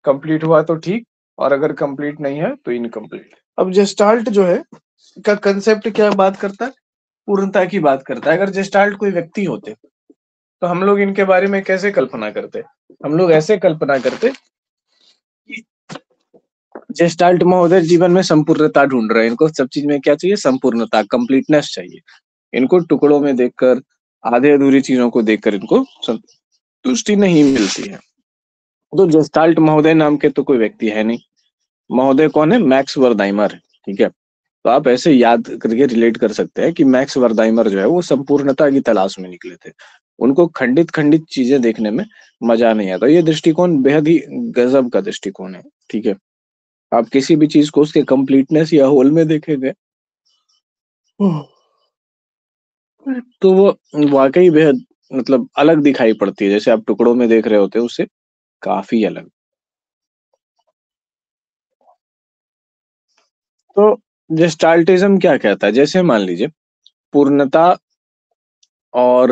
Complete हुआ तो ठीक, और अगर कंप्लीट नहीं है तो इनकम्प्लीट। अब जेस्टाल्ट जो है का कंसेप्ट क्या बात करता है? पूर्णता की बात करता है। अगर जेस्टाल्ट कोई व्यक्ति होते तो हम लोग इनके बारे में कैसे कल्पना करते? हम लोग ऐसे कल्पना करते कि जेस्टाल्ट महोदय जीवन में संपूर्णता ढूंढ रहे हैं, इनको सब चीज में क्या चाहिए? संपूर्णता, कंप्लीटनेस चाहिए। इनको टुकड़ों में देखकर, आधे अधूरी चीजों को देखकर इनको संतुष्टि नहीं मिलती है। तो जेस्टाल्ट महोदय नाम के तो कोई व्यक्ति है नहीं। महोदय कौन है? मैक्स वर्दाइमर है। ठीक है, तो आप ऐसे याद करके रिलेट कर सकते हैं कि मैक्स वर्दाइमर जो है वो संपूर्णता की तलाश में निकले थे। उनको खंडित खंडित चीजें देखने में मजा नहीं आता। ये दृष्टिकोण बेहद ही गजब का दृष्टिकोण है। ठीक है, आप किसी भी चीज को उसके कंप्लीटनेस या होल में देखेंगे तो वो वाकई बेहद मतलब अलग दिखाई पड़ती है। जैसे आप टुकड़ों में देख रहे होते हैं उससे काफी अलग। तो जेस्टाल्टिज्म क्या कहता है? जैसे मान लीजिए पूर्णता और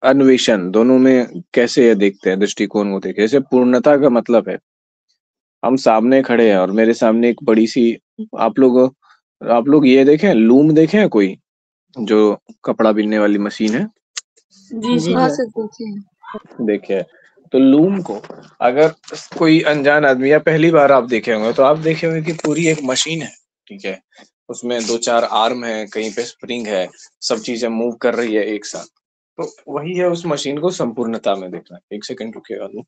अन्वेषण दोनों में कैसे ये देखते हैं, दृष्टिकोण को देखे। जैसे पूर्णता का मतलब है हम सामने खड़े हैं और मेरे सामने एक बड़ी सी, आप लोग आप लोग ये देखें, लूम देखे हैं कोई, जो कपड़ा बिनने वाली मशीन है? जी जी हाँ सर। सर देखे। देखे है। तो लूम को अगर कोई अनजान आदमी या पहली बार आप देखे होंगे तो आप देखे होंगे कि पूरी एक मशीन है। ठीक है, उसमें दो चार आर्म है, कहीं पे स्प्रिंग है, सब चीजें मूव कर रही है एक साथ। तो वही है उस मशीन को संपूर्णता में देखना। एक सेकंड रुकिएगा।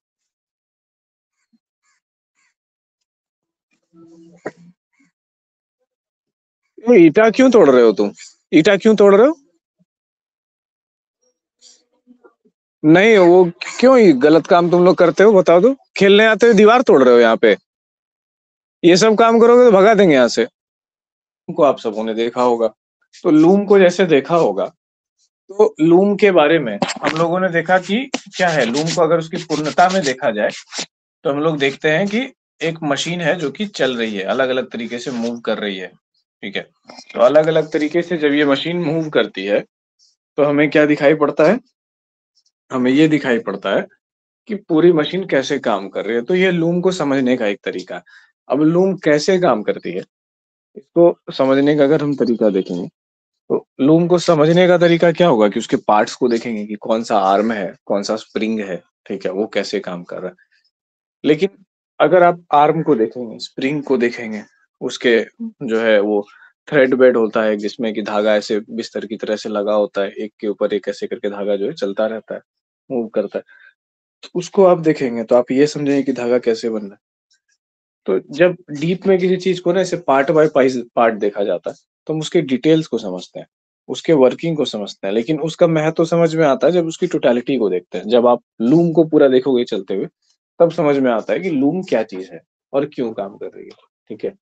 ये ईटा क्यों तोड़ रहे हो तुम? ईटा क्यों तोड़ रहे हो? नहीं, वो क्यों ही गलत काम तुम लोग करते हो बताओ तो? खेलने आते हो दीवार तोड़ रहे हो यहाँ पे? ये सब काम करोगे तो भगा देंगे यहाँ से। को आप सबों ने देखा होगा, तो लूम को जैसे देखा होगा, तो लूम के बारे में हम लोगों ने देखा कि क्या है। लूम को अगर उसकी पूर्णता में देखा जाए तो हम लोग देखते हैं कि एक मशीन है जो कि चल रही है, अलग अलग तरीके से मूव कर रही है। ठीक है, तो अलग अलग तरीके से जब ये मशीन मूव करती है तो हमें क्या दिखाई पड़ता है? हमें ये दिखाई पड़ता है कि पूरी मशीन कैसे काम कर रही है। तो ये लूम को समझने का एक तरीका है। अब लूम कैसे काम करती है, इसको समझने का अगर हम तरीका देखेंगे तो लूम को समझने का तरीका क्या होगा कि उसके पार्ट्स को देखेंगे कि कौन सा आर्म है, कौन सा स्प्रिंग है। ठीक है, वो कैसे काम कर रहा है। लेकिन अगर आप आर्म को देखेंगे, स्प्रिंग को देखेंगे, उसके जो है वो थ्रेड बेड होता है जिसमें कि धागा ऐसे बिस्तर की तरह से लगा होता है, एक के ऊपर एक ऐसे करके धागा जो है चलता रहता है, मूव करता है। तो उसको आप देखेंगे तो आप ये समझेंगे कि धागा कैसे बन रहा है। तो जब डीप में किसी चीज को ना ऐसे पार्ट बाय पार्ट देखा जाता है तो हम उसके डिटेल्स को समझते हैं, उसके वर्किंग को समझते हैं। लेकिन उसका महत्व समझ में आता है जब उसकी टोटलिटी को देखते हैं। जब आप लूम को पूरा देखोगे चलते हुए तब समझ में आता है कि लूम क्या चीज है और क्यों काम कर रही है। ठीक है,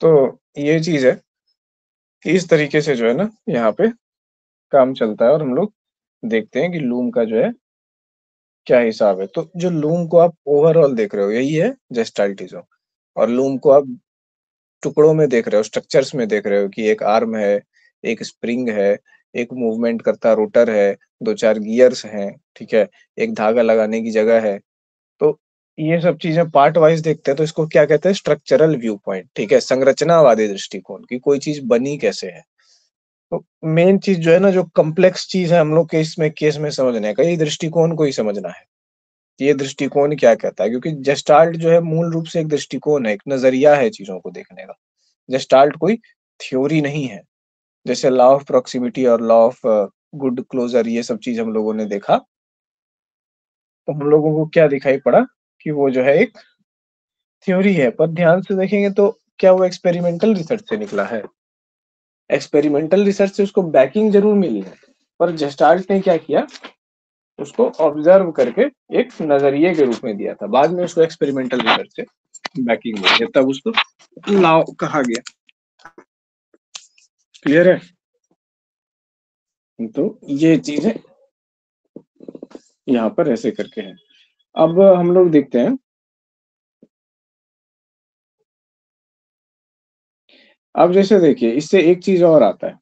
तो ये चीज है कि इस तरीके से जो है ना यहाँ पे काम चलता है और हम लोग देखते हैं कि लूम का जो है क्या हिसाब है। तो जो लूम को आप ओवरऑल देख रहे हो यही है जेस्टाल्टिज्म। और लूम को आप टुकड़ों में देख रहे हो, स्ट्रक्चर्स में देख रहे हो कि एक आर्म है, एक स्प्रिंग है, एक मूवमेंट करता रोटर है, दो चार गियर्स हैं। ठीक है, एक धागा लगाने की जगह है। तो ये सब चीजें पार्ट वाइज देखते हैं तो इसको क्या कहते हैं? Structural view point. ठीक है, संरचनावादी दृष्टिकोण की कोई चीज बनी कैसे है। तो मेन चीज जो है ना, जो कॉम्प्लेक्स चीज है हम लोग के इसमें केस में समझने का, ये दृष्टिकोण को ही समझना है। ये दृष्टिकोण क्या कहता है, क्योंकि जेस्टाल्ट जो है मूल रूप से एक दृष्टिकोण है, एक नजरिया है चीजों को देखने का। जेस्टाल्ट कोई थ्योरी नहीं है। जैसे लॉ ऑफ प्रॉक्सिमिटी और लॉ ऑफ गुड क्लोजर, ये सब चीज हम लोगों ने देखा तो हम लोगों को क्या दिखाई पड़ा कि वो जो है एक थ्योरी है। पर ध्यान से देखेंगे तो क्या वो एक्सपेरिमेंटल रिसर्च से निकला है? एक्सपेरिमेंटल रिसर्च से उसको बैकिंग जरूर मिली है, पर जेस्टाल्ट ने क्या किया, उसको ऑब्जर्व करके एक नजरिए के रूप में दिया था। बाद में उसको एक्सपेरिमेंटल रिसर्च से बैकिंग मिली है, तब उसको लॉ कहा गया। क्लियर है? तो ये चीजें यहाँ पर ऐसे करके है। अब हम लोग देखते हैं अब जैसे देखिए इससे एक चीज़ और आता है,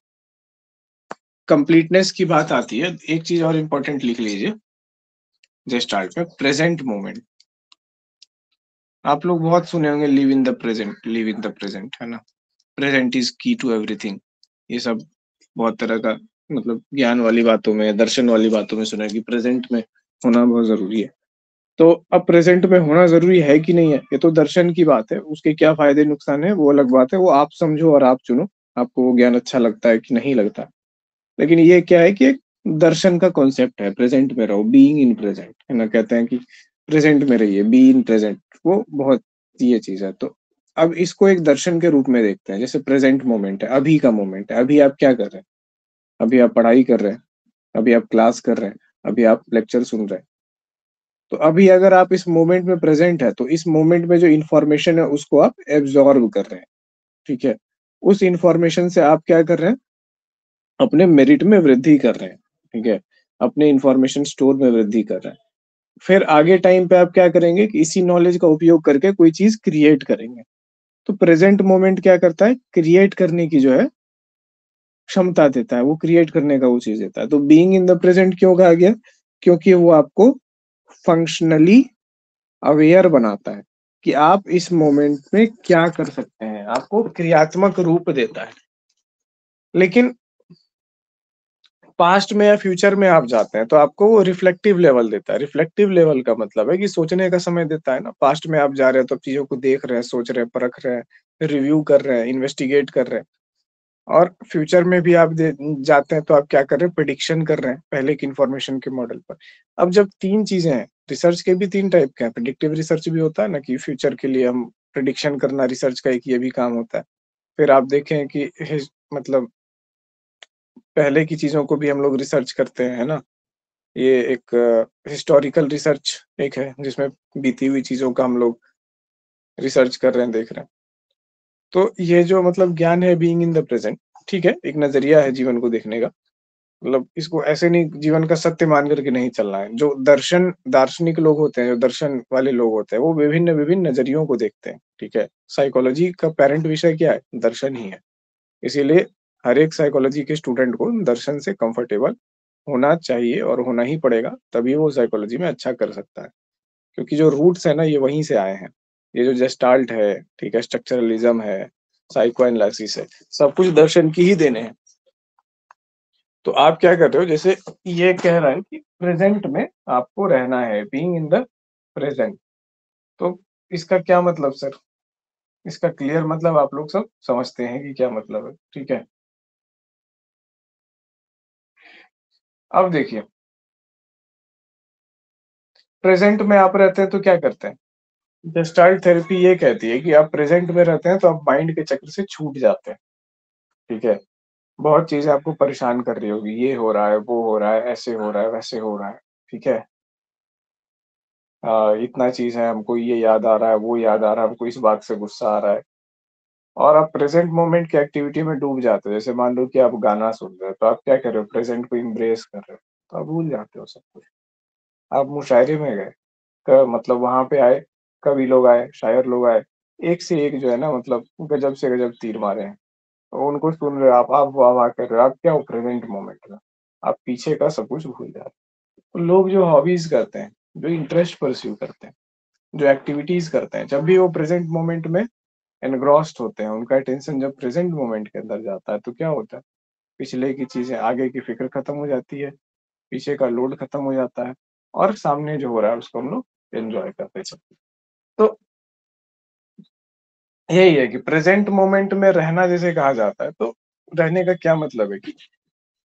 कंप्लीटनेस की बात आती है, एक चीज़ और इम्पोर्टेंट लिख लीजिए, जस्ट स्टार्ट में प्रेज़ेंट मोमेंट। आप लोग बहुत सुने होंगे लिव इन द प्रेज़ेंट, है ना? प्रेज़ेंट इज़ की टू एवरीथिंग। ये सब बहुत तरह का मतलब ज्ञान वाली बातों में, दर्शन वाली बातों में सुना है कि प्रेज़ेंट में होना बहुत ज़रूरी है। तो अब प्रेज़ेंट में होना ज़रूरी है कि नहीं है, ये तो दर्शन की बात है। उसके क्या फ़ायदे नुकसान है, वो अलग बात है। वो आप समझो और आप चुनो, आपको वो ज्ञान अच्छा लगता है कि नहीं लगता। लेकिन ये क्या है कि एक दर्शन का कॉन्सेप्ट है, प्रेज़ेंट में रहो, बीइंग इन प्रेज़ेंट, है ना? कहते हैं कि प्रेज़ेंट में रहिए, बी इन प्रेज़ेंट, वो बहुत ये चीज़ है। तो अब इसको एक दर्शन के रूप में देखते हैं, जैसे प्रेज़ेंट मोमेंट है, अभी का मोमेंट है, अभी आप क्या कर रहे हैं? अभी आप पढ़ाई कर रहे हैं, अभी आप क्लास कर रहे हैं, अभी आप लेक्चर सुन रहे हैं। तो अभी अगर आप इस मोमेंट में प्रेज़ेंट है, तो इस मोमेंट में जो इन्फॉर्मेशन है उसको आप एब्ज़ॉर्ब कर रहे हैं, ठीक है? उस इन्फॉर्मेशन से आप क्या कर रहे हैं? अपने मेरिट में वृद्धि कर रहे हैं, ठीक है? अपने इन्फॉर्मेशन स्टोर में वृद्धि कर रहे हैं। फिर आगे टाइम पे आप क्या करेंगे कि इसी नॉलेज का उपयोग करके कोई चीज़ क्रिएट करेंगे। तो प्रेज़ेंट मोमेंट क्या करता है? क्रिएट करने की जो है क्षमता देता है, वो क्रिएट करने का वो चीज़ देता है। तो बीइंग इन द प्रेज़ेंट क्यों कहा गया? क्योंकि वो आपको फंक्शनली अवेयर बनाता है कि आप इस मोमेंट में क्या कर सकते हैं, आपको क्रियात्मक रूप देता है। लेकिन पास्ट में या फ्यूचर में आप जाते हैं, तो आपको वो रिफ्लेक्टिव लेवल देता है। रिफ्लेक्टिव लेवल का मतलब है कि सोचने का समय देता है ना। पास्ट में आप जा रहे हैं, तो चीज़ों को देख रहे हैं, सोच रहे हैं, परख रहे हैं, रिव्यू कर रहे हैं, इन्वेस्टिगेट कर रहे हैं। और फ्यूचर में भी आप दे जाते हैं, तो आप क्या कर रहे हैं? प्रेडिक्शन कर रहे हैं, पहले की इन्फॉर्मेशन के मॉडल पर। अब जब 3 चीज़ें हैं, रिसर्च के भी 3 टाइप के हैं। प्रेडिक्टिव रिसर्च भी होता है ना कि फ्यूचर के लिए हम प्रेडिक्शन करना, रिसर्च का एक ये भी काम होता है। फिर आप देखें कि मतलब पहले की चीज़ों को भी हम लोग रिसर्च करते हैं, है ना? ये एक हिस्टोरिकल रिसर्च एक है, जिसमें बीती हुई चीज़ों का हम लोग रिसर्च कर रहे हैं, देख रहे हैं। तो ये जो मतलब ज्ञान है बीइंग इन द प्रेज़ेंट, ठीक है, एक नज़रिया है जीवन को देखने का। मतलब इसको ऐसे नहीं जीवन का सत्य मान कर के नहीं चलना है। जो दार्शनिक लोग होते हैं, जो दर्शन वाले लोग होते हैं, वो विभिन्न-विभिन्न नज़रियों को देखते हैं, ठीक है? साइकोलॉजी का पैरेंट विषय क्या है? दर्शन ही है। इसीलिए हर एक साइकोलॉजी के स्टूडेंट को दर्शन से कंफर्टेबल होना चाहिए और होना ही पड़ेगा, तभी वो साइकोलॉजी में अच्छा कर सकता है। क्योंकि जो रूट्स हैं ना, ये वहीं से आए हैं। ये जो जेस्टाल्ट है, ठीक है, स्ट्रक्चरलिज़्म है, साइको एनालिसिस है, सब कुछ दर्शन की ही देने हैं। तो आप क्या कर रहे हो, जैसे ये कह रहा है कि प्रेज़ेंट में आपको रहना है, बीइंग इन द प्रेज़ेंट। तो इसका क्या मतलब सर? इसका क्लियर मतलब आप लोग सब समझते हैं कि क्या मतलब है, ठीक है? अब देखिए, प्रेज़ेंट में आप रहते हैं तो क्या करते हैं? गेस्टाल्ट थेरेपी ये कहती है कि आप प्रेज़ेंट में रहते हैं तो आप माइंड के चक्र से छूट जाते हैं, ठीक है? बहुत चीज़ें आपको परेशान कर रही होगी, ये हो रहा है, वो हो रहा है, ऐसे हो रहा है, वैसे हो रहा है, ठीक है? इतना चीज़ है, हमको ये याद आ रहा है, वो याद आ रहा है, हमको इस बात से गुस्सा आ रहा है और आप प्रेज़ेंट मोमेंट की एक्टिविटी में डूब जाते हो। जैसे मान लो कि आप गाना सुन रहे हो, तो आप क्या कर रहे हो? प्रेज़ेंट को एम्ब्रेस कर रहे हो, तो आप भूल जाते हो सब कुछ। आप मुशायरे में गए, क मतलब वहाँ पे आए, कवि लोग आए, शायर लोग आए, एक से एक जो है ना मतलब गज़ब से गज़ब तीर मारे हैं। तो उनको सुन रहे हो आप वाह-वाह कर रहे हो, आप क्या हो प्रेज़ेंट मोमेंट में। आप पीछे का सब कुछ भूल जा रहे हो। तो लोग जो हॉबीज़ करते हैं, जो इंटरेस्ट परस्यू करते हैं, जो एक्टिविटीज़ करते हैं, जब भी वो प्रेज़ेंट मोमेंट में एनग्रॉस्ड होते हैं, उनका अटेंशन जब प्रेज़ेंट मोमेंट के अंदर जाता है, तो क्या होता है? पिछले की चीज़ें, आगे की फ़िक्र खत्म हो जाती है, पीछे का लोड खत्म हो जाता है और सामने जो हो रहा है उसको हम लोग एन्जॉय करते हैं। तो यही है कि प्रेज़ेंट मोमेंट में रहना जिसे कहा जाता है, तो रहने का क्या मतलब है कि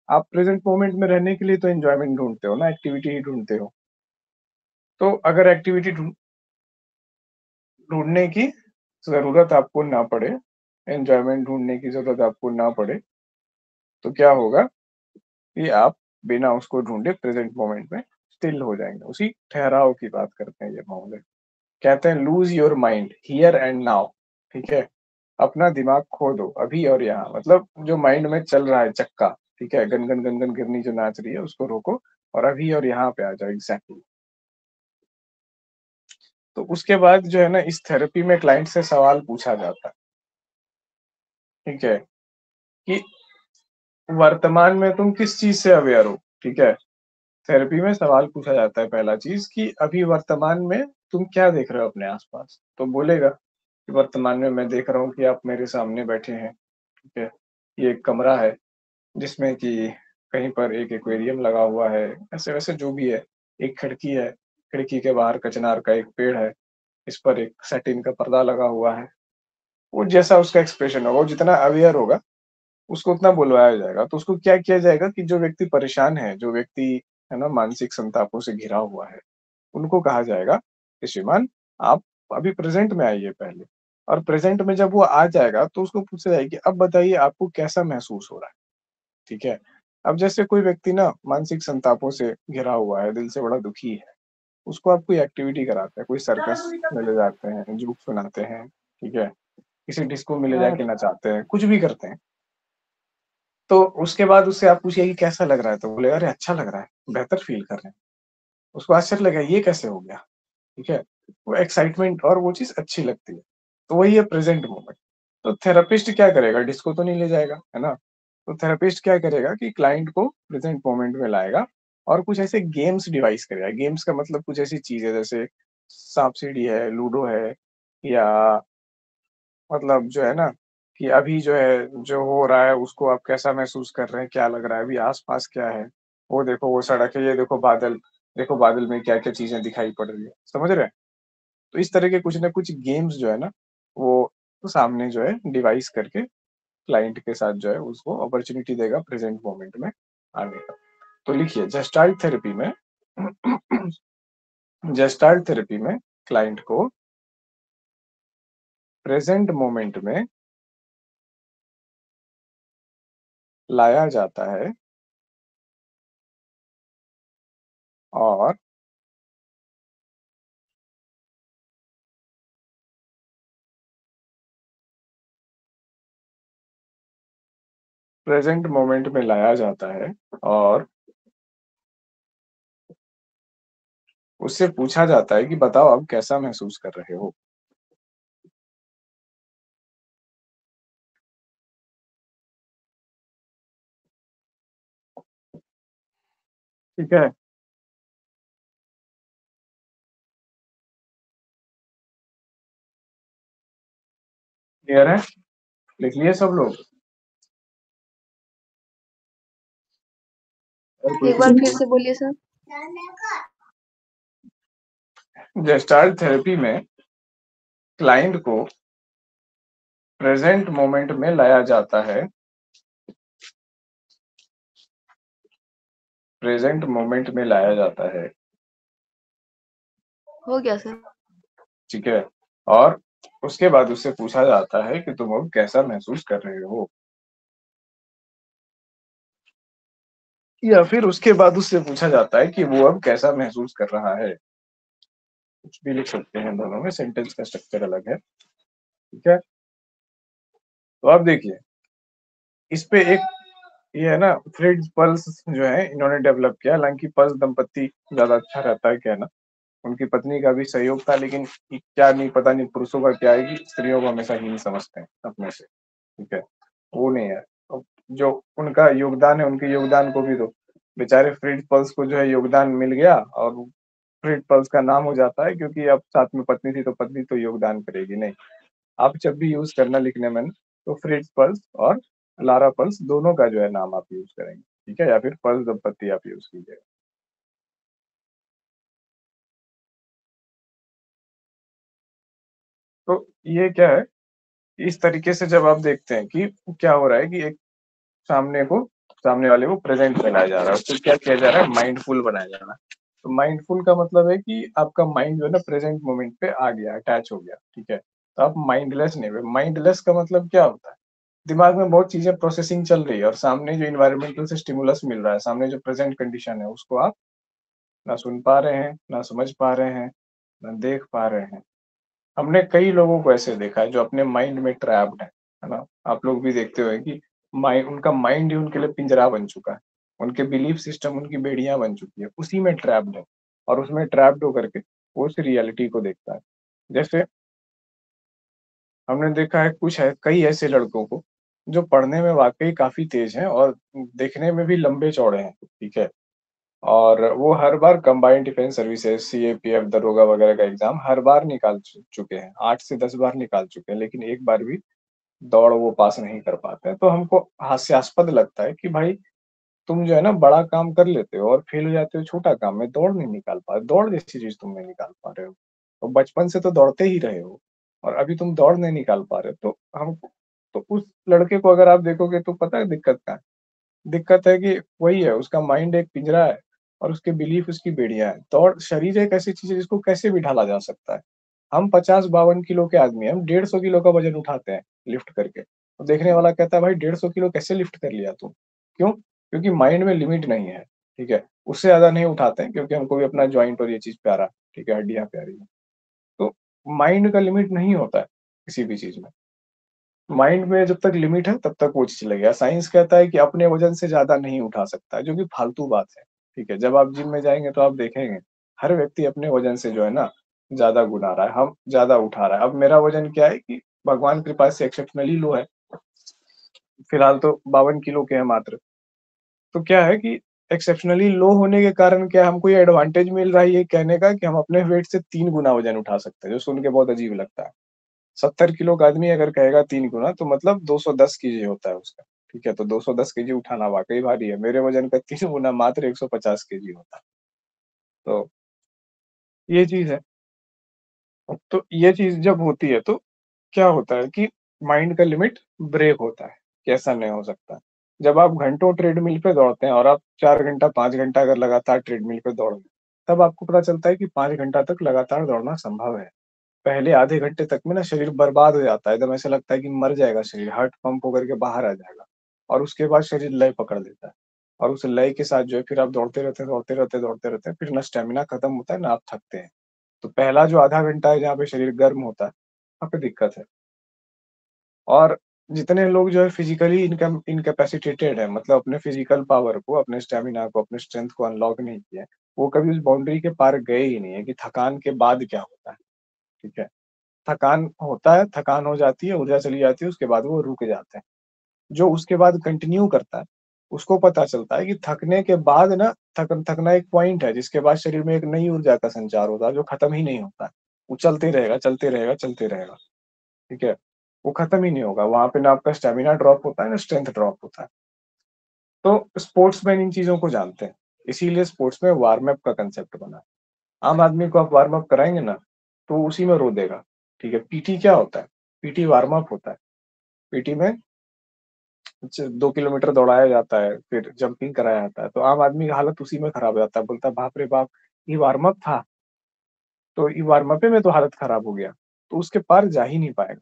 आप प्रेज़ेंट मोमेंट में रहने के लिए तो एन्जॉयमेंट ढूँढते हो ना, एक्टिविटी ही ढूँढते हो। तो अगर एक्टिविटी ढूँढने की ज़रूरत आपको ना पड़े, एन्जॉयमेंट ढूँढने की ज़रूरत आपको ना पड़े, तो क्या होगा कि आप बिना उसको ढूँढे प्रेज़ेंट मोमेंट में स्टिल हो जाएँगे। उसी ठहराव की बात करते हैं ये महोदय। कहते हैं lose your mind here and now, ठीक है? अपना दिमाग खो दो अभी और यहाँ। मतलब जो माइंड में चल रहा है चक्का, ठीक है? गन, गन, गन, गन गिरनी जो नाच रही है उसको रोको और अभी और यहाँ पे आ जाओ एग्ज़ैक्टली। तो उसके बाद जो है ना इस थेरेपी में क्लाइंट से सवाल पूछा जाता है। ठीक है? कि वर्तमान में तुम किस चीज़ से अवेयर हो, ठीक है? थेरेपी में सवाल पूछा जाता है पहला चीज़ कि अभी वर्तमान में तुम क्या देख रहे हो अपने आस-पास? तो बोलेगा कि वर्तमान में मैं देख रहा हूँ कि आप मेरे सामने बैठे हैं, ठीक है? ये एक कमरा है जिसमें कि कहीं पर एक एक्वेरियम लगा हुआ है, ऐसे-वैसे जो भी है। एक खिड़की है, खिड़की के बाहर कचनार का एक पेड़ है, इस पर एक सैटिन का पर्दा लगा हुआ है। वो जैसा उसका एक्सप्रेशन होगा, वो जितना अवेयर होगा, उसको उतना बुलवाया जाएगा। तो उसको क्या किया जाएगा कि जो व्यक्ति परेशान है, जो व्यक्ति है ना मानसिक संतापों से घिरा हुआ है, उनको कहा जाएगा कि श्रीमान आप अभी प्रेज़ेंट में आइए पहले। और प्रेज़ेंट में जब वो आ जाएगा तो उसको पूछा जाएगा कि अब बताइए आपको कैसा महसूस हो रहा है? ठीक है? अब जैसे कोई व्यक्ति ना मानसिक संतापों से घिरा हुआ है, दिल से बड़ा दुखी है, उसको आप कोई एक्टिविटी कराते हैं, कोई सर्कस में ले जाते हैं, जोक सुनाते हैं, ठीक है? किसी डिस्को में ले जाके नचाते हैं, कुछ भी करते हैं। तो उसके बाद उससे आप पूछिए कि कैसा लग रहा है? तो बोलेगा अरे अच्छा लग रहा है, बेहतर फ़ील कर रहे हैं। उसको आश्चर्य लगेगा ये कैसे हो गया? ठीक है? वो एक्साइटमेंट और वो चीज़ अच्छी लगती है। तो वही है प्रेज़ेंट मोमेंट। तो थेरेपिस्ट क्या करेगा? डिस्को तो नहीं ले जाएगा, है ना? तो थेरेपिस्ट क्या करेगा कि क्लाइंट को प्रेज़ेंट मोमेंट में लाएगा और कुछ ऐसे गेम्स डिवाइस करेगा। गेम्स का मतलब कुछ ऐसी चीज़ है जैसे साँप-सीढ़ी है, लूडो है या मतलब जो है ना कि अभी जो है, जो हो रहा है उसको आप कैसा महसूस कर रहे हैं, क्या लग रहा है, अभी आस-पास क्या है? वो देखो वो सड़क है, ये देखो बादल में क्या-क्या चीज़ें दिखाई पड़ रही है, समझ रहे हैं? तो इस तरह के कुछ न कुछ गेम्स जो है ना, वो सामने जो है डिवाइस करके क्लाइंट के साथ जो है उसको अपॉर्च्युनिटी देगा प्रेज़ेंट मोमेंट में आने का। तो लिखिए जेस्टाल्ट थेरेपी में क्लाइंट को प्रेज़ेंट मोमेंट में लाया जाता है और प्रेज़ेंट मोमेंट में लाया जाता है और उससे पूछा जाता है कि बताओ अब कैसा महसूस कर रहे हो? ठीक है? क्लियर है? लिख लिए सब लोग? और कोई एक बार फिर कुछ से बोलिए सर। गेस्टाल्ट थेरेपी में क्लाइंट को प्रेज़ेंट मोमेंट में लाया जाता है, प्रेज़ेंट मोमेंट में लाया जाता है, हो गया सर। ठीक है? और उसके बाद उससे पूछा जाता है कि तुम अब कैसा महसूस कर रहे हो? या फिर उसके बाद उससे पूछा जाता है कि वो अब कैसा महसूस कर रहा है? कुछ भी लिख सकते हैं दोनों में, सेंटेंस का स्ट्रक्चर अलग है, ठीक है? तो अब देखिए, इस पे एक ये है ना फ्रिट्ज पर्ल्स जो है इन्होंने डेवलप किया, हालाँकि पर्ल्स दंपत्ति ज़्यादा अच्छा रहता है कहना। उनकी पत्नी का भी सहयोग था लेकिन क्या नहीं पता नहीं पुरुषों का क्या है कि स्त्रियों को हमेशा हीन समझते हैं अपने से, ठीक है? वो नहीं है। अब जो उनका योगदान है, उनके योगदान को भी दो। बेचारे फ्रिट्ज पर्ल्स को जो है योगदान मिल गया और फ्रिट्ज पर्ल्स का नाम हो जाता है क्योंकि अब साथ में पत्नी थी तो पत्नी तो योगदान करेगी नहीं। आप जब भी यूज़ करना लिखने में ना, तो फ्रिट्ज पर्ल्स और लारा पर्ल्स दोनों का जो है नाम आप यूज़ करेंगे, ठीक है? या फिर पर्ल्स दंपत्ति आप यूज़ कीजिएगा। तो ये क्या है, इस तरीके से जब आप देखते हैं कि क्या हो रहा है कि एक सामने को सामने वाले को प्रेज़ेंट में लाया जा रहा है, उसको क्या किया जा रहा है माइंडफुल बनाया जा रहा है। तो माइंडफुल का मतलब है कि आपका माइंड जो है ना प्रेज़ेंट मोमेंट पे आ गया, अटैच हो गया, ठीक है? तो आप माइंडलेस नहीं हुए। माइंडलेस का मतलब क्या होता है? दिमाग में बहुत चीज़ें प्रोसेसिंग चल रही है और सामने जो एनवायरमेंटल से स्टिमुलस मिल रहा है, सामने जो प्रेज़ेंट कंडीशन है उसको आप ना सुन पा रहे हैं, ना समझ पा रहे हैं, ना देख पा रहे हैं। हमने कई लोगों को ऐसे देखा है जो अपने माइंड में ट्रैप्ड है ना? आप लोग भी देखते होंगे कि उनका माइंड ही उनके लिए पिंजरा बन चुका है। उनके बिलीफ सिस्टम उनकी बेड़ियाँ बन चुकी है, उसी में ट्रैप्ड है और उसमें ट्रैप्ड होकर के वो उस रियलिटी को देखता है। जैसे हमने देखा है कुछ है कई ऐसे लड़कों को जो पढ़ने में वाक़ई काफ़ी तेज़ हैं और देखने में भी लंबे-चौड़े हैं, ठीक है? और वो हर बार कंबाइंड डिफेंस सर्विसेज़, सीएपीएफ, दरोगा वगैरह का एग्ज़ाम हर बार निकाल चुके हैं। 8 से 10 बार निकाल चुके हैं, लेकिन एक बार भी दौड़ वो पास नहीं कर पाते हैं। तो हमको हास्यास्पद लगता है कि भाई तुम जो है ना बड़ा काम कर लेते हो और फ़ेल हो जाते हो छोटा काम में, दौड़ नहीं निकाल पा रहे, दौड़ जैसी चीज़ तुम नहीं निकाल पा रहे हो। तो बचपन से तो दौड़ते ही रहे हो और अभी तुम दौड़ नहीं निकाल पा रहे हो, तो हमको तो उस लड़के को अगर आप देखोगे तो पता है दिक्कत क्या है? दिक्कत है कि वही है, उसका माइंड एक पिंजरा है और उसके बिलीफ उसकी बेड़ियाँ हैं। दौड़ शरीर एक ऐसी चीज़ है जिसको कैसे भी ढाला जा सकता है। हम 50-52 किलो के आदमी हैं, हम 150 किलो का वज़न उठाते हैं लिफ्ट करके। तो देखने वाला कहता है भाई 150 किलो कैसे लिफ्ट कर लिया तू? क्यों? क्योंकि माइंड में लिमिट नहीं है, ठीक है? उससे ज़्यादा नहीं उठाते हैं क्योंकि हमको भी अपना जॉइंट और ये चीज़ प्यारा है, ठीक है? हड्डियाँ प्यारी हैं। तो माइंड का लिमिट नहीं होता है किसी भी चीज़ में। माइंड में जब तक लिमिट है तब तक वो चीज़ चलेगा। साइंस कहता है कि अपने वज़न से ज़्यादा नहीं उठा सकता है, जो कि फालतू बात है, ठीक है? जब आप जिम में जाएँगे तो आप देखेंगे, हर व्यक्ति अपने वज़न से जो है ना ज़्यादा गुना रहा है, हम ज़्यादा उठा रहा है। अब मेरा वज़न क्या है कि भगवान की कृपा से एक्सेप्शनली लो है, फिलहाल तो 52 किलो के हैं मात्र। तो क्या है कि एक्सेप्शनली लो होने के कारण क्या हमको ये एडवांटेज मिल रहा है ये कहने का कि हम अपने वेट से 3 गुना वज़न उठा सकते हैं, जो सुन के बहुत अजीब लगता है। 70 किलो का आदमी अगर कहेगा 3 गुना तो मतलब 210 केजी होता है उसका, ठीक है? तो 210 केजी उठाना वाक़ई भारी है। मेरे वज़न का 3 गुना मात्र 150 केजी होता है। तो ये चीज़ है। तो ये चीज़ जब होती है तो क्या होता है कि माइंड का लिमिट ब्रेक होता है, कि ऐसा नहीं हो सकता। जब आप घंटों ट्रेडमिल पे दौड़ते हैं और आप 4 घंटा, 5 घंटा अगर लगातार ट्रेडमिल पे दौड़ लें, तब आपको पता चलता है कि 5 घंटा तक लगातार दौड़ना संभव है। पहले आधे घंटे तक में ना शरीर बर्बाद हो जाता है, एकदम ऐसा लगता है कि मर जाएगा शरीर, हार्ट पंप होकर के बाहर आ जाएगा और उसके बाद शरीर लय पकड़ लेता है और उस लय के साथ जो है फिर आप दौड़ते रहते हैं, दौड़ते रहते हैं, दौड़ते रहते हैं, फिर ना स्टैमिना खत्म होता है, ना आप थकते हैं। तो पहला जो आधा घंटा है जहाँ पे शरीर गर्म होता है, वहाँ पे दिक्कत है और जितने लोग जो है फिज़िकली इनकैपेसिटेटेड हैं, मतलब अपने फिज़िकल पावर को, अपने स्टैमिना को, अपने स्ट्रेंथ को अनलॉक नहीं किया है, वो कभी उस बाउंड्री के पार गए ही नहीं है कि थकान के बाद क्या होता है, ठीक है? थकान होता है, थकान हो जाती है, ऊर्जा चली जाती है, उसके बाद वो रुक जाते हैं। जो उसके बाद कंटिन्यू करता है, उसको पता चलता है कि थकने के बाद ना थकना एक पॉइंट है, जिसके बाद शरीर में एक नई ऊर्जा का संचार होता है, जो खत्म ही नहीं होता है। वो चलते रहेगा, चलते रहेगा, चलते रहेगा, ठीक है? वो खत्म ही नहीं होगा, वहाँ पे ना आपका स्टैमिना ड्रॉप होता है, ना स्ट्रेंथ ड्रॉप होता है। तो स्पोर्ट्समैन इन चीज़ों को जानते हैं, इसीलिए स्पोर्ट्स में वार्म अप का कांसेप्ट बना है। आम आदमी को आप वार्म अप कराएँगे ना, तो वो उसी में रो देगा, ठीक है? पीटी क्या होता है? पीटी वार्म अप होता है। पीटी में 2 किलोमीटर दौड़ाया जाता है, फिर जंपिंग कराया जाता है, तो आम आदमी का हालत उसी में खराब हो जाता है, बोलता है बाप रे बाप! ये वार्म अप था, तो ये वार्म अप में तो हालत खराब हो गया, तो उसके पार जा ही नहीं पाएगा।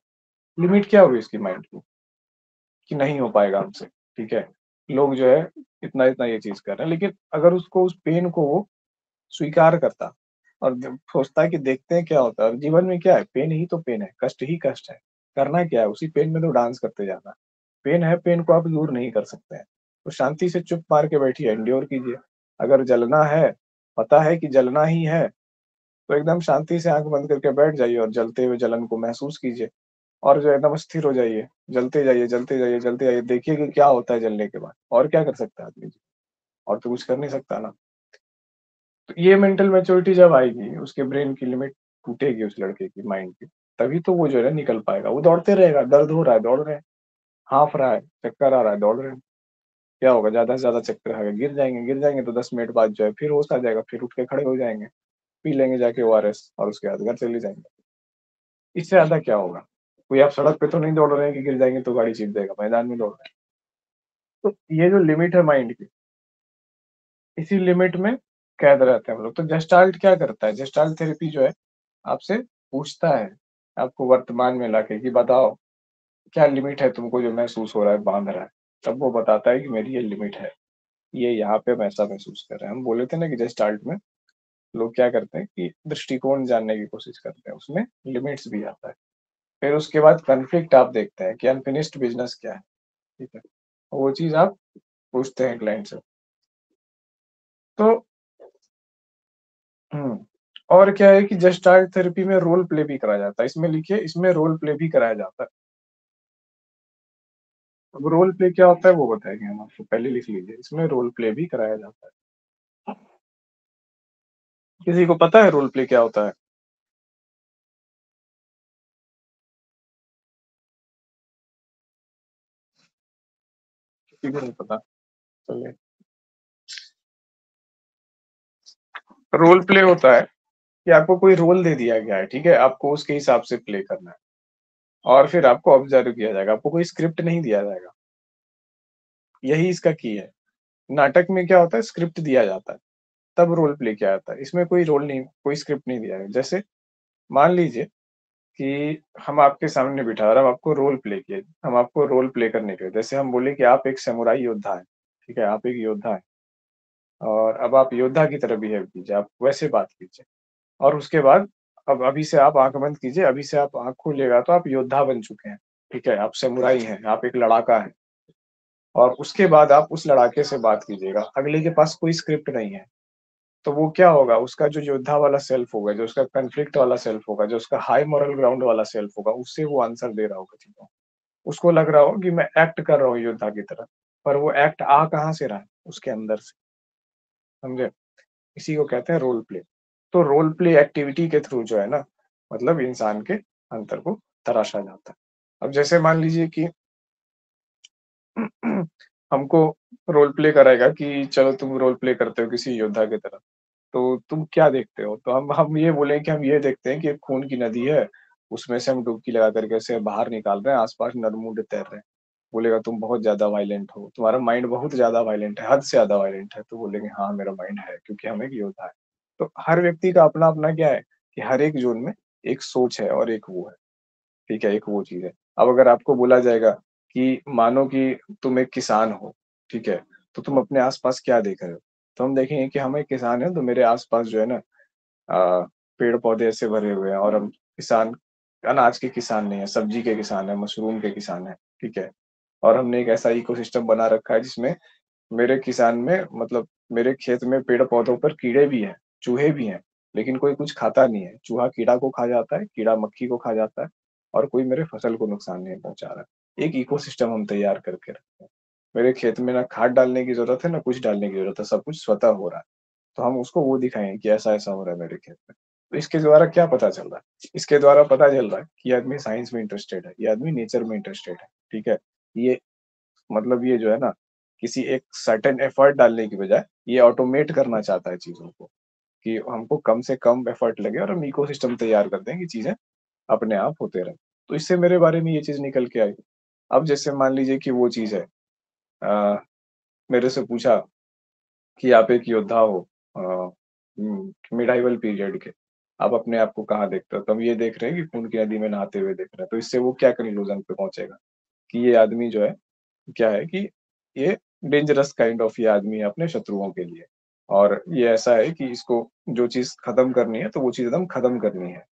लिमिट क्या हुई इसकी माइंड की, कि नहीं हो पाएगा हमसे, ठीक है? लोग जो है इतना-इतना ये चीज़ कर रहे हैं, लेकिन अगर उसको उस पेन को वो स्वीकार करता और जब सोचता है कि देखते हैं क्या होता है और जीवन में क्या है, पेन ही तो पेन है, कष्ट ही कष्ट है। करना क्या है, उसी पेन में तो डांस करते जाना है। पेन है, पेन को आप दूर नहीं कर सकते हैं। तो शांति से चुप मार के बैठिए, एंड्योर कीजिए। अगर जलना है, पता है कि जलना ही है, तो एकदम शांति से आँख बंद करके बैठ जाइए और जलते हुए जलन को महसूस कीजिए और जो है एकदम स्थिर हो जाइए। जलते जाइए, जलते जाइए, जलते जाइए, देखिए कि क्या होता है जलने के बाद और क्या कर सकता है आदमी? और तो कुछ कर नहीं सकता ना। तो ये मेंटल मैच्योरिटी जब आएगी, उसके ब्रेन की लिमिट टूटेगी उस लड़के की, माइंड की, तभी तो वो जो है ना निकल पाएगा। वो दौड़ते रहेगा, दर्द हो रहा है, दौड़ रहे हैं, हाँफ रहा है, चक्कर आ रहा है, दौड़ रहे हैं। क्या होगा, ज़्यादा से ज़्यादा चक्कर आएगा, गिर जाएँगे तो 10 मिनट बाद जो है फिर होश आ जाएगा, फिर उठ के खड़े हो जाएँगे, पी लेंगे जाके ओआरएस और उसके बाद घर चले जाएँगे। इससे ज़्यादा क्या होगा? कोई आप सड़क पे तो नहीं दौड़ रहे हैं कि गिर जाएँगे तो गाड़ी छीन देगा, मैदान में दौड़ रहे हैं। तो ये जो लिमिट है माइंड की, इसी लिमिट में कैद रहते हैं हम लोग। तो गेस्टाल्ट क्या करता है, गेस्टाल्ट थेरेपी जो है आपसे पूछता है, आपको वर्तमान में लाके कि बताओ, क्या लिमिट है तुमको जो महसूस हो रहा है, बाँध रहा है? तब वो बताता है कि मेरी ये लिमिट है, ये यहाँ पे हम ऐसा महसूस कर रहे हैं। हम बोले थे ना कि गेस्टाल्ट में लोग क्या करते हैं कि दृष्टिकोण जानने की कोशिश करते हैं, उसमें लिमिट्स भी आता है। फिर उसके बाद कॉन्फ्लिक्ट आप देखते हैं कि अनफिनिश्ड बिज़नेस क्या है, ठीक है? वो चीज़ आप पूछते हैं क्लाइंट से। तो हुँ, और क्या है कि गेस्टाल्ट थेरेपी में रोल प्ले भी कराया जाता है। इसमें लिखिए, इसमें रोल प्ले भी कराया जाता है। अब रोल प्ले क्या होता है वो बताएंगे हम आपको, पहले लिख लीजिए, इसमें रोल प्ले भी कराया जाता है। किसी को पता है रोल प्ले क्या होता है? किसी को नहीं पता? चलिए, रोल प्ले होता है कि आपको कोई रोल दे दिया गया है, ठीक है, आपको उसके हिसाब से प्ले करना है और फिर आपको ऑब्जर्व किया जाएगा, आपको कोई स्क्रिप्ट नहीं दिया जाएगा। यही इसका की है। नाटक में क्या होता है, स्क्रिप्ट दिया जाता है, तब रोल प्ले किया जाता है। इसमें कोई रोल नहीं, कोई स्क्रिप्ट नहीं दिया है। जैसे मान लीजिए कि हम आपके सामने बिठा और हम आपको रोल प्ले किए, हम आपको रोल प्ले करने के लिए, जैसे हम बोले कि आप एक समुराई योद्धा हैं, ठीक है, आप एक योद्धा हैं और अब आप योद्धा की तरह बिहेव कीजिए, आप वैसे बात कीजिए और उसके बाद अब अभी से आप आँख बंद कीजिए, अभी से आप आँख खोलिएगा तो आप योद्धा बन चुके हैं, ठीक है, आप समुराई हैं, आप एक लड़ाका हैं और उसके बाद आप उस लड़ाके से बात कीजिएगा। अगले के पास कोई स्क्रिप्ट नहीं है, तो वो क्या होगा, उसका जो योद्धा वाला सेल्फ होगा, जो उसका कॉन्फ्लिक्ट वाला सेल्फ होगा, जो उसका हाई मॉरल ग्राउंड वाला सेल्फ होगा, उससे वो आंसर दे रहा होगा चीज़ों को। उसको लग रहा होगा कि मैं एक्ट कर रहा हूँ योद्धा की तरह, पर वो एक्ट आ कहाँ से रहा है? उसके अंदर से, समझे? इसी को कहते हैं रोल प्ले। तो रोल प्ले एक्टिविटी के थ्रू जो है ना, मतलब इंसान के अंतर को तराशा जाता है। अब जैसे मान लीजिए कि हमको रोल प्ले कराएगा कि चलो तुम रोल प्ले करते हो किसी योद्धा की तरह, तो तुम क्या देखते हो? तो हम ये बोलें कि हम ये देखते हैं कि एक खून की नदी है, उसमें से हम डुबकी लगा करके उसे बाहर निकाल रहे हैं, आस-पास नरमुंड तैर रहे हैं। बोलेगा तुम बहुत ज़्यादा वायलेंट हो, तुम्हारा माइंड बहुत ज़्यादा वायलेंट है, हद से ज़्यादा वायलेंट है। तो बोलेंगे हाँ, मेरा माइंड है क्योंकि हम एक योद्धा है। तो हर व्यक्ति का अपना-अपना क्या है कि हर एक ज़ोन में एक सोच है और एक वो है, ठीक है? एक वो चीज़ है। अब अगर आपको बोला जाएगा कि मानो कि तुम एक किसान हो, ठीक है? तो तुम अपने आस-पास क्या देख रहे हो? तो हम देखेंगे कि हम एक किसान हैं, तो मेरे आस-पास जो है ना पेड़-पौधे ऐसे भरे हुए हैं और हम किसान अनाज के किसान नहीं हैं, सब्जी के किसान हैं, मशरूम के किसान हैं, ठीक है? और हमने एक ऐसा इकोसिस्टम बना रखा है जिसमें मेरे किसान में मतलब मेरे खेत में पेड़-पौधों पर कीड़े भी हैं, चूहे भी हैं, लेकिन कोई कुछ खाता नहीं है। चूहा कीड़ा को खा जाता है, कीड़ा मक्खी को खा जाता है और कोई मेरे फसल को नुकसान नहीं पहुँचा रहा है। एक इकोसिस्टम हम तैयार करके रखे हैं। मेरे खेत में ना खाद डालने की ज़रूरत है, ना कुछ डालने की ज़रूरत है, सब कुछ स्वतः हो रहा है। तो हम उसको वो दिखाएँगे कि ऐसा-ऐसा हो रहा है मेरे खेत में। तो इसके द्वारा क्या पता चल रहा है? इसके द्वारा पता चल रहा है कि ये आदमी साइंस में इंटरेस्टेड है, ये आदमी नेचर में इंटरेस्टेड है, ठीक है? ये मतलब ये जो है ना, किसी एक सर्टेन एफर्ट डालने की बजाय ये ऑटोमेट करना चाहता है चीज़ों को, कि हमको कम से कम एफर्ट लगे और हम इकोसिस्टम तैयार कर दें कि चीज़ें अपने आप होते रहें। तो इससे मेरे बारे में ये चीज़ निकल के आई। अब जैसे मान लीजिए कि वो चीज़ है मेरे से पूछा कि आप एक योद्धा हो मिडाइवल पीरियड के, आप अपने आप को कहाँ देखते हो? तो हम ये देख रहे हैं कि खून की नदी में नहाते हुए देख रहे हैं। तो इससे वो क्या कंक्लूज़न पे पहुँचेगा कि ये आदमी जो है, क्या है कि ये डेंजरस काइंड ऑफ ये आदमी है अपने शत्रुओं के लिए। और ये ऐसा है कि इसको जो चीज़ खत्म करनी है, तो वो चीज़ एकदम खत्म करनी है।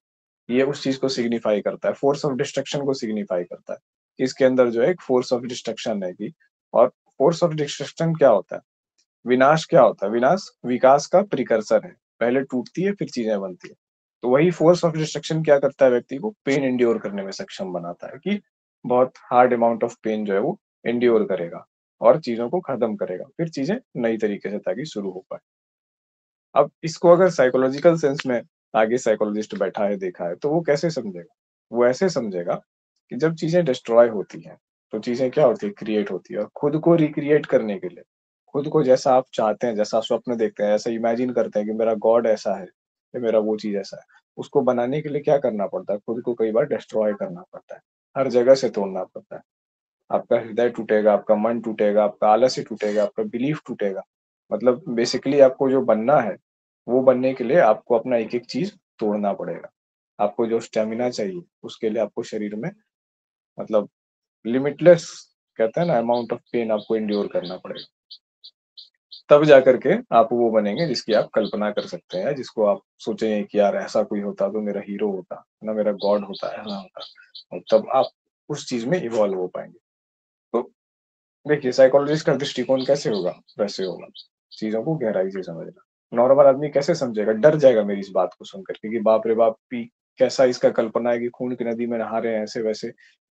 ये उस चीज़ को सिग्निफ़ाई करता है, फ़ोर्स ऑफ डिस्ट्रक्शन को सिग्निफ़ाई करता है। इसके अंदर जो है एक फ़ोर्स ऑफ डिस्ट्रक्शन है कि और फ़ोर्स ऑफ डिस्ट्रक्शन क्या होता है? विनाश क्या होता है? विनाश विकास का प्रिकर्सर है। पहले टूटती है फिर चीज़ें बनती है। तो वही फ़ोर्स ऑफ डिस्ट्रक्शन क्या करता है व्यक्ति को पेन एंड्योर करने में सक्षम बनाता है कि बहुत हार्ड अमाउंट ऑफ पेन जो है वो एंड्योर करेगा और चीज़ों को खत्म करेगा। फिर चीज़ें नई तरीके से ताकि शुरू हो पाएँ। अब इसको अगर साइकोलॉजिकल सेंस में आगे साइकोलॉजिस्ट बैठा है, देखा है, तो वो कैसे समझेगा? वो ऐसे समझेगा कि जब चीज़ें डिस्ट्रॉय होती हैं, तो चीज़ें क्या होती हैं? क्रिएट होती है और खुद को रिक्रिएट करने के लिए, खुद को जैसा आप चाहते हैं, जैसा स्वप्न देखते हैं, ऐसा इमेजिन करते हैं कि मेरा गॉड ऐसा है, या मेरा वो चीज़ ऐसा है। उसको बनाने के लिए क्या करना पड़ता है? खुद को कई बार डिस्ट्रॉय करना पड़ता है। हर जगह से तोड़ना पड़ता है। आपका हृदय टूटेगा, आपका मन टूटेगा, आपका आलस्य टूटेगा, आपका बिलीफ टूटेगा। मतलब बेसिकली आपको जो बनना है, वो बनने के लिए आपको अपना एक-एक चीज़ तोड़ना पड़ेगा। आपको जो स्टैमिना चाहिए, उसके लिए आपको शरीर में मतलब लिमिटलेस कहते हैं ना अमाउंट ऑफ पेन आपको एंड्योर करना पड़ेगा। तब जाकर के आप वो बनेंगे जिसकी आप कल्पना कर सकते हैं, जिसको आप सोचेंगे कि यार ऐसा कोई होता तो मेरा हीरो होता, ना मेरा गॉड होता, ऐसा होता। और तब आप उस चीज़ में इवॉल्व हो पाएँगे। तो देखिए, साइकोलॉजिस्ट का दृष्टिकोण कैसे होगा? वैसे होगा, चीज़ों को गहराई से समझना। नॉर्मल आदमी कैसे समझेगा? डर जाएगा मेरी इस बात को सुन कर के कि बाप रे बाप! कि कैसा इसका कल्पना है कि खून की नदी में नहा रहे हैं ऐसे-वैसे,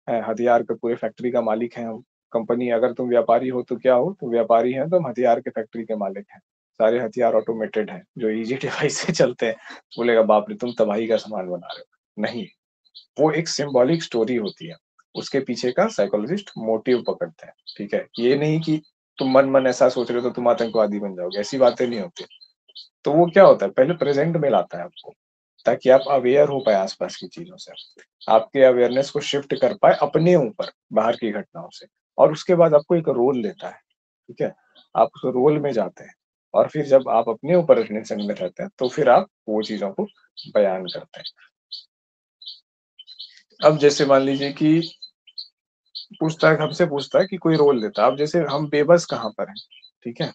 हैं हथियार के पूरे फैक्ट्री का मालिक हैं हम। कंपनी, अगर तुम व्यापारी हो तो क्या हो, तुम व्यापारी हैं तो हम हथियार के फैक्ट्री के मालिक हैं, सारे हथियार ऑटोमेटेड हैं जो इजी डिवाइस से चलते हैं। बोलेगा बाप रे तुम तबाही का सामान बना रहे हो। नहीं, वो एक सिंबॉलिक स्टोरी होती है, उसके पीछे का साइकोलॉजिस्ट मोटिव पकड़ते हैं। ठीक है, ये नहीं कि तुम मन मन ऐसा सोच रहे हो तो तुम आतंकवादी बन जाओगे, ऐसी बातें नहीं होती। तो वो क्या होता है, पहले प्रेजेंट में लाता है आपको, ताकि आप अवेयर हो पाए आसपास की चीजों से, आपके अवेयरनेस को शिफ्ट कर पाए अपने ऊपर बाहर की घटनाओं से। और उसके बाद आपको एक रोल देता है। ठीक है, आप उस रोल में जाते हैं, और फिर जब आप अपने ऊपर टेंशन में रहते हैं तो फिर आप वो चीजों को बयान करते हैं। अब जैसे मान लीजिए कि पूछता है, हमसे पूछता है कि कोई रोल देता है, अब जैसे हम बेबस कहाँ पर हैं। ठीक है,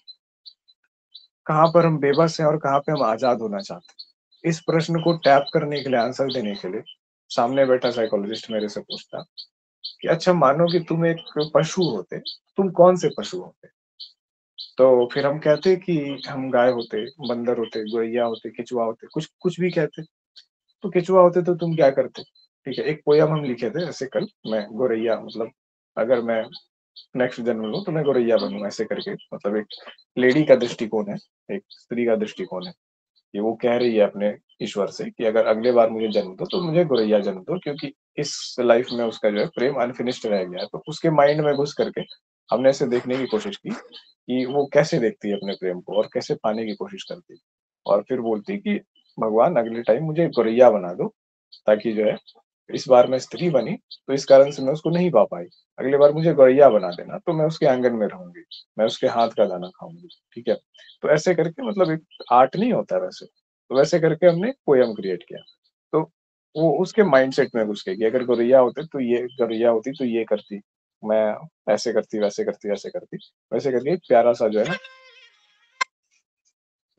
कहाँ पर हम बेबस हैं और कहाँ पे हम आजाद होना चाहते हैं, इस प्रश्न को टैप करने के लिए, आंसर देने के लिए सामने बैठा साइकोलॉजिस्ट मेरे से पूछता कि अच्छा मानो कि तुम एक पशु होते, तुम कौन से पशु होते। तो फिर हम कहते कि हम गाय होते, बंदर होते, गौरैया होते, केचुआ होते, कुछ कुछ भी कहते। तो केचुआ होते तो तुम क्या करते। ठीक है, एक पोयम हम लिखे थे ऐसे कल, मैं गौरैया, मतलब अगर मैं नेक्स्ट जन्म लूं तो मैं गौरैया बनूं, ऐसे करके, मतलब एक लेडी का दृष्टिकोण है, एक स्त्री का दृष्टिकोण है, कि वो कह रही है अपने ईश्वर से कि अगर अगले बार मुझे जन्म दो तो मुझे गौरैया जन्म दो, क्योंकि इस लाइफ में उसका जो है प्रेम अनफिनिश्ड रह गया है। तो उसके माइंड में घुस करके हमने ऐसे देखने की कोशिश की कि वो कैसे देखती है अपने प्रेम को और कैसे पाने की कोशिश करती है। और फिर बोलती कि भगवान अगले टाइम मुझे गौरैया बना दो, ताकि जो है इस बार मैं स्त्री बनी तो इस कारण से मैं उसको नहीं पा पाई, अगली बार मुझे गौरैया बना देना तो मैं उसके आंगन में रहूंगी, मैं उसके हाथ का दाना खाऊंगी। ठीक है, तो ऐसे करके, मतलब एक आर्ट नहीं होता वैसे, तो वैसे करके हमने पोयम क्रिएट किया। तो वो उसके माइंडसेट में घुस गई कि अगर गौरैया होते तो ये, गौरैया होती तो ये करती, मैं ऐसे करती, वैसे करती, ऐसे करती, वैसे करके एक प्यारा सा जो है ना।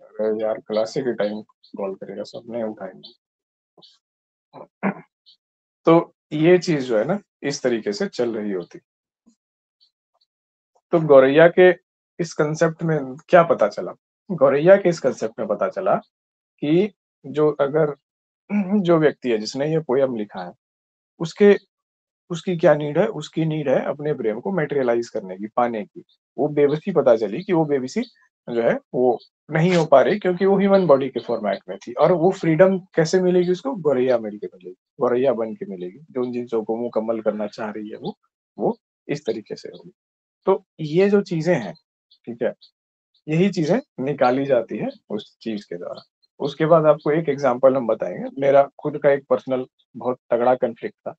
अरे यार क्लासे के टाइम कॉल करेगा, सबने उठाएंगे। तो ये चीज जो है ना, इस तरीके से चल रही होती। तो गौरैया के इस कंसेप्ट में क्या पता चला, गौरैया के इस कंसेप्ट में पता चला कि जो अगर जो व्यक्ति है जिसने ये पोयम लिखा है, उसके उसकी क्या नीड है, उसकी नीड है अपने प्रेम को मेटेरियलाइज करने की, पाने की। वो बेबसी पता चली कि वो बेबसी जो है वो नहीं हो पा रही, क्योंकि वो ह्यूमन बॉडी के फॉर्मेट में थी। और वो फ्रीडम कैसे मिलेगी उसको, गौरैया मिल के मिलेगी, गौरैया बन के मिलेगी, जो उन चीजों को मुकम्मल करना चाह रही है वो इस तरीके से होगी। तो ये जो चीजें हैं, ठीक है, यही चीजें निकाली जाती है उस चीज के द्वारा। उसके बाद आपको एक एग्जांपल हम बताएंगे, मेरा खुद का एक पर्सनल बहुत तगड़ा कन्फ्लिक्ट था,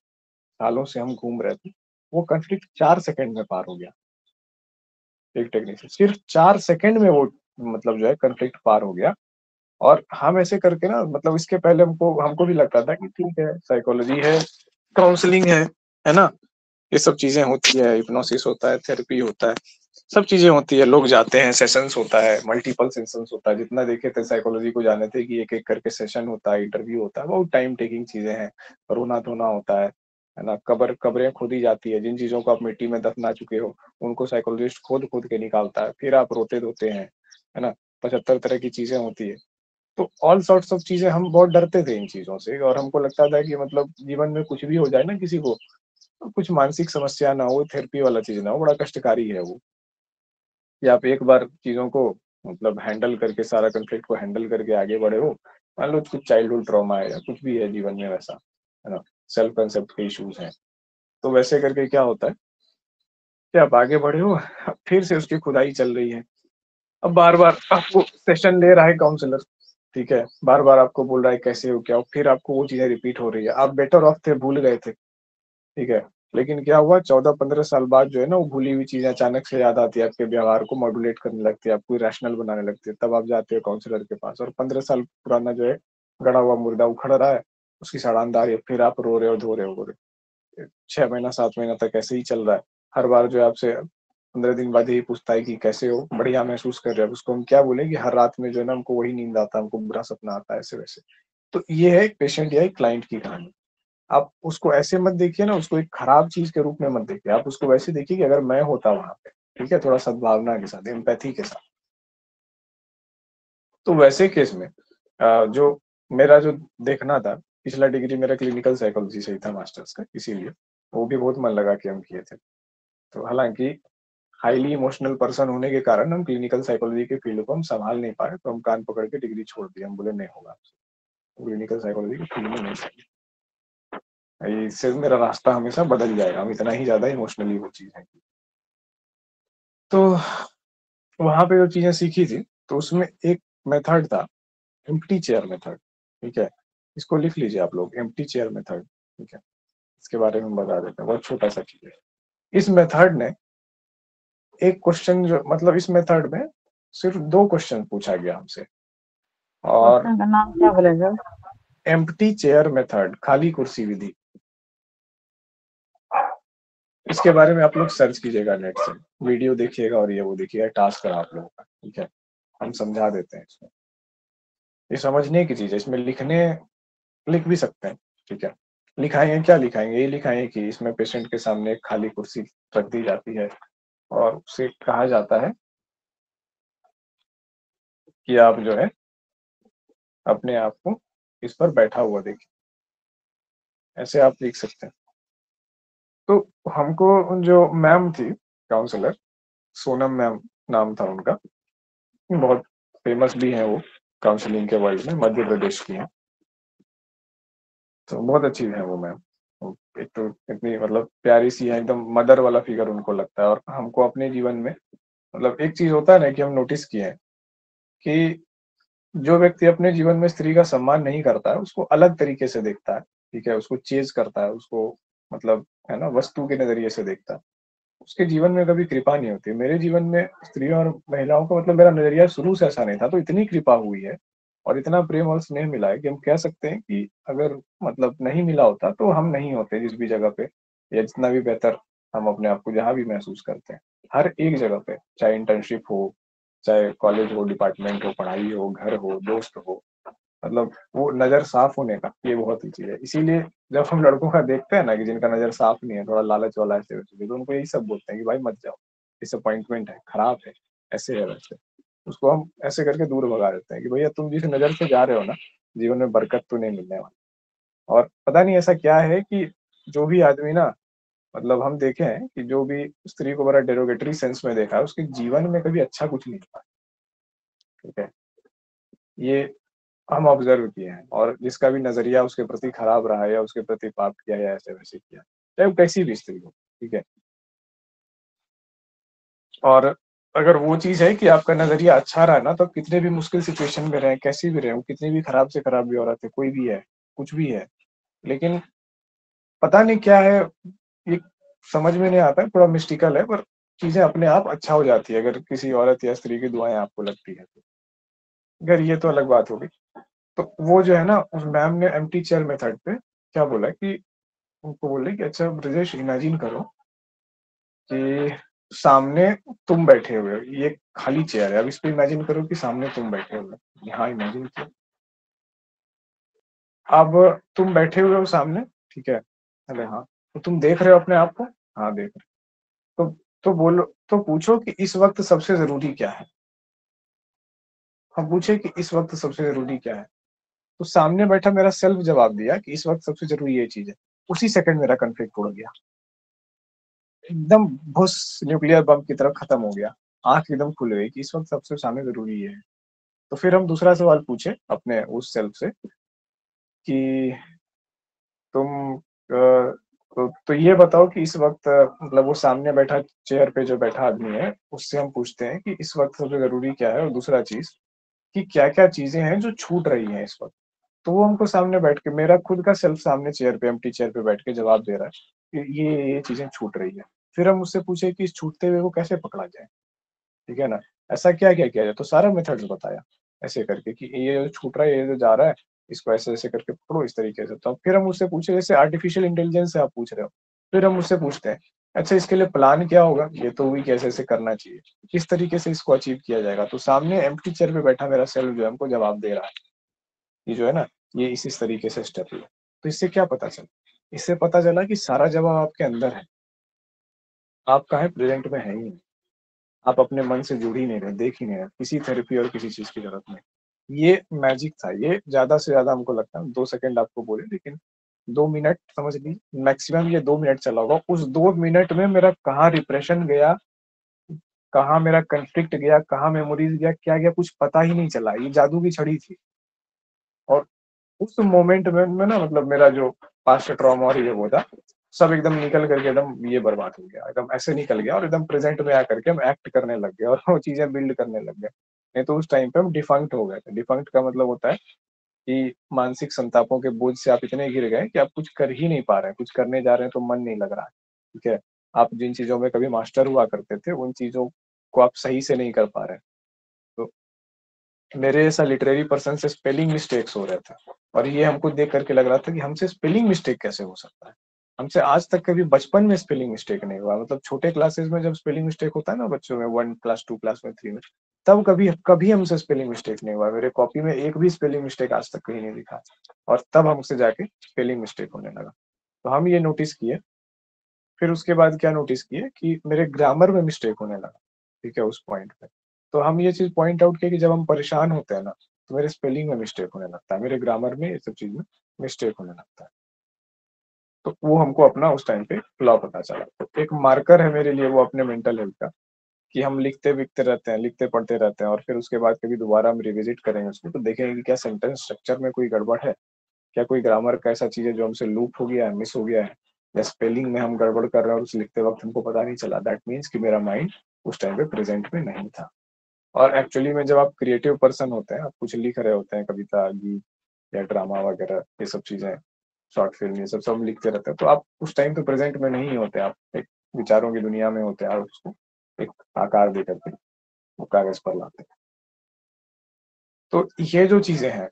सालों से हम घूम रहे थे, वो कॉन्फ्लिक्ट 4 सेकंड में पार हो गया। एक टेक्निक से सिर्फ 4 सेकंड में वो, मतलब जो है कॉन्फ्लिक्ट पार हो गया। और हम ऐसे करके ना, मतलब इसके पहले हमको हमको भी लगता था कि ठीक है, साइकोलॉजी है, काउंसलिंग है ना, ये सब चीजें होती है, हिप्नोसिस होता है, थेरेपी होता है, सब चीजें होती है, लोग जाते हैं, सेशंस होता है, मल्टीपल सेशंस होता है, जितना देखे थे साइकोलॉजी को जाने थे कि एक एक करके सेशन होता है, इंटरव्यू होता है, बहुत टाइम टेकिंग चीजें हैं, रोना धोना होता है ना, कब्रें खोदी जाती है, जिन चीजों को आप मिट्टी में दफना चुके हो उनको साइकोलॉजिस्ट खोद खोद के निकालता है, फिर आप रोते धोते हैं, है ना, 75 तरह की चीजें होती है। तो ऑल सॉर्ट्स ऑफ चीजें, हम बहुत डरते थे इन चीजों से, और हमको लगता था कि मतलब जीवन में कुछ भी हो जाए ना किसी को, तो कुछ मानसिक समस्या ना हो, थेरेपी वाला चीज ना हो, बड़ा कष्टकारी है वो, कि आप एक बार चीजों को, मतलब हैंडल करके, सारा कंफ्लिक्ट को हैंडल करके आगे बढ़े हो। मान लो कुछ चाइल्डहुड ट्रॉमा है या कुछ भी है जीवन में वैसा, है ना, सेल्फ कंसेप्ट के इश्यूज हैं, तो वैसे करके क्या होता है कि आप आगे बढ़े हो, अब फिर से उसकी खुदाई चल रही है। अब बार बार आपको सेशन ले रहा है काउंसलर, ठीक है, बार बार आपको बोल रहा है कैसे हो क्या हो, फिर आपको वो चीजें रिपीट हो रही है, आप बेटर ऑफ थे, भूल गए थे। ठीक है, लेकिन क्या हुआ, 14-15 साल बाद जो है ना, वो भूली हुई चीजें अचानक से याद आती है, आपके व्यवहार को मॉड्यूलेट करने लगती है, आपको रैशनल बनाने लगती है, तब आप जाते हो काउंसलर के पास, और 15 साल पुराना जो है गड़ा हुआ मुर्दा उखड़ रहा है, उसकी सड़ांध आ रही है, फिर आप रो रहे हो, धो रहे हो, 6 महीना 7 महीना तक ऐसे ही चल रहा है। हर बार जो है आपसे 15 दिन बाद यही पूछता है कि कैसे हो, बढ़िया महसूस कर रहे हो, उसको हम क्या बोले कि हर रात में जो है ना हमको वही नींद आता है, हमको बुरा सपना आता है, ऐसे वैसे। तो ये है एक पेशेंट या एक क्लाइंट की कहानी। आप उसको ऐसे मत देखिए ना, उसको एक खराब चीज के रूप में मत देखिए, आप उसको वैसे देखिए कि अगर मैं होता वहां पे, ठीक है, थोड़ा सद्भावना के साथ, एम्पैथी के साथ। तो वैसे केस में जो मेरा जो देखना था, पिछला डिग्री मेरा क्लिनिकल साइकोलॉजी से ही था, मास्टर्स का, इसीलिए वो भी बहुत मन लगा के हम किए थे। तो हालांकि हाईली इमोशनल पर्सन होने के कारण हम क्लिनिकल साइकोलॉजी के फील्ड को हम संभाल नहीं पाए, तो हम कान पकड़ के डिग्री छोड़ दी। हम बोले नहीं होगा, क्लिनिकल साइकोलॉजी के फील्ड में नहीं चाहिए, इससे मेरा रास्ता हमेशा बदल जाएगा, हम इतना ही ज्यादा इमोशनली वो चीज है। तो वहां पे जो चीजें सीखी थी, तो उसमें एक मेथड था, एम्प्टी चेयर मेथड। ठीक है, इसको लिख लीजिए आप लोग, एम्प्टी चेयर मेथड। ठीक है, इसके बारे में हम बता देते हैं, बहुत छोटा सा चीज है। इस मेथड ने एक क्वेश्चन जो मतलब इस मेथड में सिर्फ 2 क्वेश्चन पूछा गया हमसे, और क्वेश्चन का नाम क्या बोलेगा? एम्प्टी चेयर मेथड, खाली कुर्सी विधि। इसके बारे में आप लोग सर्च कीजिएगा नेट से, वीडियो देखिएगा और ये वो देखिएगा, टास्क है आप लोगों का। ठीक है, हम समझा देते हैं इसमें, ये समझने की चीज है, इसमें लिख भी सकते हैं। ठीक है, लिखाएंगे क्या लिखाएंगे, ये लिखाएंगे कि इसमें पेशेंट के सामने एक खाली कुर्सी रख दी जाती है और उसे कहा जाता है कि आप जो है अपने आप को इस पर बैठा हुआ देखिए, ऐसे आप लिख सकते हैं। तो हमको जो मैम थी काउंसलर, सोनम मैम नाम था उनका, बहुत फेमस भी है वो काउंसलिंग के वर्ल्ड में, मध्य प्रदेश की है, तो बहुत अच्छी है वो मैम। एक तो इतनी मतलब प्यारी सी है, एकदम मदर वाला फिगर उनको लगता है। और हमको अपने जीवन में मतलब एक चीज होता है ना कि हम नोटिस किए हैं कि जो व्यक्ति अपने जीवन में स्त्री का सम्मान नहीं करता है, उसको अलग तरीके से देखता है। ठीक है, उसको चेज करता है, उसको मतलब है ना वस्तु के नजरिए से देखता है, उसके जीवन में कभी कृपा नहीं होती। मेरे जीवन में स्त्रियों और महिलाओं को मतलब मेरा नजरिया शुरू से ऐसा नहीं था, तो इतनी कृपा हुई है और इतना प्रेम और स्नेह मिला है कि हम कह सकते हैं कि अगर मतलब नहीं मिला होता तो हम नहीं होते जिस भी जगह पे, या जितना भी बेहतर हम अपने आप को जहाँ भी महसूस करते हैं। हर एक जगह पे, चाहे इंटर्नशिप हो, चाहे कॉलेज हो, डिपार्टमेंट हो, पढ़ाई हो, घर हो, दोस्त हो, मतलब वो नजर साफ होने का ये बहुत ही चीज है। इसीलिए जब हम लड़कों का देखते हैं ना कि जिनका नजर साफ नहीं है, थोड़ा लालच वाला ऐसे वैसे, तो उनको यही सब बोलते हैं कि भाई मत जाओ, डिसअपॉइंटमेंट है, खराब है, ऐसे है वैसे। उसको हम ऐसे करके दूर भगा देते हैं कि भैया तुम जिस नजर से जा रहे हो ना, जीवन में बरकत तो नहीं मिलने वाली। और पता नहीं ऐसा क्या है कि जो भी आदमी ना, मतलब हम देखे हैं कि जो भी स्त्री को बड़ा डेरोगेटरी सेंस में देखा है, उसके जीवन में कभी अच्छा कुछ नहीं हुआ। ठीक है, ये हम ऑब्जर्व किए हैं। और जिसका भी नजरिया उसके प्रति खराब रहा है, या उसके प्रति पाप किया, या ऐसे वैसे किया, चाहे वो कैसी भी स्त्री हो। ठीक है, और अगर वो चीज है कि आपका नजरिया अच्छा रहा ना, तो कितने भी मुश्किल सिचुएशन में रहे, कैसी भी रहे, वो कितनी भी खराब से खराब भी औरत है, कोई भी है, कुछ भी है, लेकिन पता नहीं क्या है, ये समझ में नहीं आता है, थोड़ा मिस्टिकल है, पर चीजें अपने आप अच्छा हो जाती है अगर किसी औरत या स्त्री की दुआएं आपको लगती है तो। अगर ये तो अलग बात होगी। तो वो जो है ना, उस मैम ने एम्प्टी चेयर मेथड पे क्या बोला कि उनको बोले कि अच्छा ब्रजेश, इमेजिन करो कि सामने तुम बैठे हुए हो, ये खाली चेयर है, अब इस पे इमेजिन करो कि सामने तुम बैठे हुए हो। यहाँ इमेजिन किया, अब तुम बैठे हुए हो सामने। ठीक है, अरे हाँ, तो तुम देख रहे हो अपने आप को? हाँ देख रहे हो। तो बोलो, तो पूछो कि इस वक्त सबसे जरूरी क्या है। हम पूछे कि इस वक्त सबसे जरूरी क्या है, तो सामने बैठा मेरा सेल्फ जवाब दिया कि इस वक्त सबसे जरूरी ये चीज है। उसी सेकंड मेरा कॉन्फ्लिक्ट उड़ गया, एकदम भुस, न्यूक्लियर बम की तरफ खत्म हो गया। आंख एकदम खुल गई कि इस वक्त सबसे सामने जरूरी है। तो फिर हम दूसरा सवाल पूछे अपने उस सेल्फ से कि तुम तो ये बताओ कि इस वक्त मतलब वो सामने बैठा चेयर पे जो बैठा आदमी है, उससे हम पूछते हैं कि इस वक्त सबसे जरूरी क्या है, और दूसरा चीज कि क्या क्या चीजें हैं जो छूट रही हैं इस वक्त। तो वो हमको सामने बैठ के, मेरा खुद का सेल्फ सामने चेयर पे, एम्प्टी चेयर पे बैठ के जवाब दे रहा है कि ये चीजें छूट रही है। फिर हम उससे पूछे कि इस छूटते हुए को कैसे पकड़ा जाए। ठीक है ना, ऐसा क्या क्या किया जाए, तो सारा मेथड्स बताया ऐसे करके कि ये जो छूट रहा है, ये जो जा रहा है, इसको ऐसे ऐसे करके पकड़ो इस तरीके से। तो फिर हम उससे पूछे, जैसे आर्टिफिशियल इंटेलिजेंस से आप पूछ रहे हो, फिर हम उससे पूछते हैं अच्छा इसके लिए प्लान क्या होगा, ये तो हुई कैसे ऐसे करना चाहिए, किस तरीके से इसको अचीव किया जाएगा। तो सामने एम्प्टी चेयर पे बैठा मेरा सेल्फ जो है हमको जवाब दे रहा है कि जो है ना, ये इस तरीके से स्टेप लिया। तो इससे क्या पता चला, इससे पता चला कि सारा जवाब आपके अंदर है, आप कहाँ प्रेजेंट में है ही नहीं, आप अपने मन से जुड़ ही नहीं रहे, देख ही नहीं रहे, किसी थेरेपी और किसी चीज की जरूरत नहीं। ये मैजिक था, ये ज्यादा से ज्यादा हमको लगता है 2 सेकंड आपको बोले, लेकिन 2 मिनट समझ ली, मैक्सिमम ये 2 मिनट चला होगा। उस 2 मिनट में मेरा कहाँ रिप्रेशन गया, कहाँ मेरा कंफ्लिक्ट गया, कहाँ मेमोरीज गया, क्या गया, कुछ पता ही नहीं चला। ये जादू की छड़ी थी। और उस मोमेंट में ना मतलब मेरा जो पास्ट ट्रॉमा और ये वो था, सब एकदम निकल करके एकदम ये बर्बाद हो गया, एकदम ऐसे निकल गया और एकदम प्रेजेंट में आकर के हम एक्ट करने लग गए और वो चीजें बिल्ड करने लग गए। नहीं तो उस टाइम पे हम डिफंक्ट हो गए थे। डिफंक्ट का मतलब होता है कि मानसिक संतापों के बोझ से आप इतने गिर गए कि आप कुछ कर ही नहीं पा रहे हैं, कुछ करने जा रहे हैं तो मन नहीं लग रहा है। ठीक है, आप जिन चीजों में कभी मास्टर हुआ करते थे उन चीजों को आप सही से नहीं कर पा रहे हैं। तो मेरे जैसा लिटरेरी पर्सन से स्पेलिंग मिस्टेक्स हो रहे थे और ये हमको देख करके लग रहा था कि हमसे स्पेलिंग मिस्टेक कैसे हो सकता है। हमसे आज तक कभी बचपन में स्पेलिंग मिस्टेक नहीं हुआ। मतलब छोटे क्लासेस में जब स्पेलिंग मिस्टेक होता है ना बच्चों में, 1 क्लास 2 क्लास में 3 में, तब कभी कभी हमसे स्पेलिंग मिस्टेक नहीं हुआ। मेरे कॉपी में एक भी स्पेलिंग मिस्टेक आज तक कहीं नहीं दिखा और तब हमसे जाके स्पेलिंग मिस्टेक होने लगा। तो हम ये नोटिस किए। फिर उसके बाद क्या नोटिस किए कि मेरे ग्रामर में मिस्टेक होने लगा। ठीक है, उस पॉइंट पे तो हम ये चीज पॉइंट आउट किया कि जब हम परेशान होते हैं ना तो मेरे स्पेलिंग में मिस्टेक होने लगता है, मेरे ग्रामर में, ये सब चीज में मिस्टेक होने लगता है। तो वो हमको अपना उस टाइम पे फ्लॉ पता चला। तो एक मार्कर है मेरे लिए वो अपने मेंटल हेल्थ का, कि हम लिखते विखते रहते हैं, लिखते पढ़ते रहते हैं और फिर उसके बाद कभी दोबारा हम रिविजिट करेंगे उसको तो देखेंगे कि क्या सेंटेंस स्ट्रक्चर में कोई गड़बड़ है, क्या कोई ग्रामर का ऐसा चीज है जो हमसे लूप हो गया है, मिस हो गया है, या स्पेलिंग में हम गड़बड़ कर रहे हैं और उस लिखते वक्त हमको पता नहीं चला। दैट मीन्स कि मेरा माइंड उस टाइम पे प्रेजेंट में नहीं था। और एक्चुअली में जब आप क्रिएटिव पर्सन होते हैं, आप कुछ लिख रहे होते हैं, कविता, गीत या ड्रामा वगैरह, ये सब चीजें, शॉर्ट फिल्म, ये सब सब लिखते रहते हैं, तो आप उस टाइम पे प्रेजेंट में नहीं होते, आप एक विचारों की दुनिया में होते हैं और उसको एक आकार दे करके वो कागज पर लाते हैं। तो ये जो चीजें हैं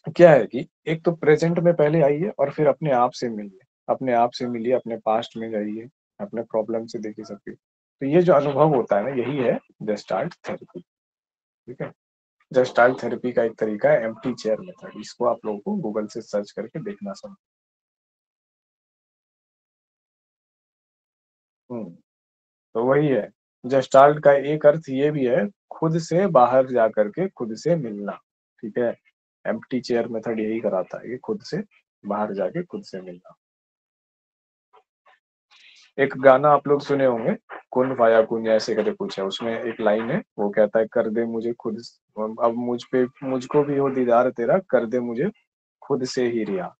क्या है कि एक तो प्रेजेंट में पहले आइए और फिर अपने आप से मिलिए, अपने आप से मिलिए, अपने पास्ट में जाइए, अपने प्रॉब्लम से देखिए सबके। तो ये जो अनुभव होता है ना, यही है जस्टार्ट थेरेपी। ठीक है, जस्टार्ट थेरेपी का एक तरीका है एम्प्टी चेयर मेथड। इसको आप लोगों को गूगल से सर्च करके देखना सब। तो वही है, जस्टाल्ट का एक अर्थ ये भी है, खुद से बाहर जा करके खुद से मिलना। ठीक है, एम्प्टी चेयर मेथड यही कराता है कि खुद से बाहर जाके खुद से मिलना। एक गाना आप लोग सुने होंगे, कुन फाया कुन या ऐसे करके कुछ है, उसमें एक लाइन है, वो कहता है, कर दे मुझे खुद, अब मुझ पे मुझको भी हो दीदार तेरा, कर दे मुझे खुद से ही रिहा।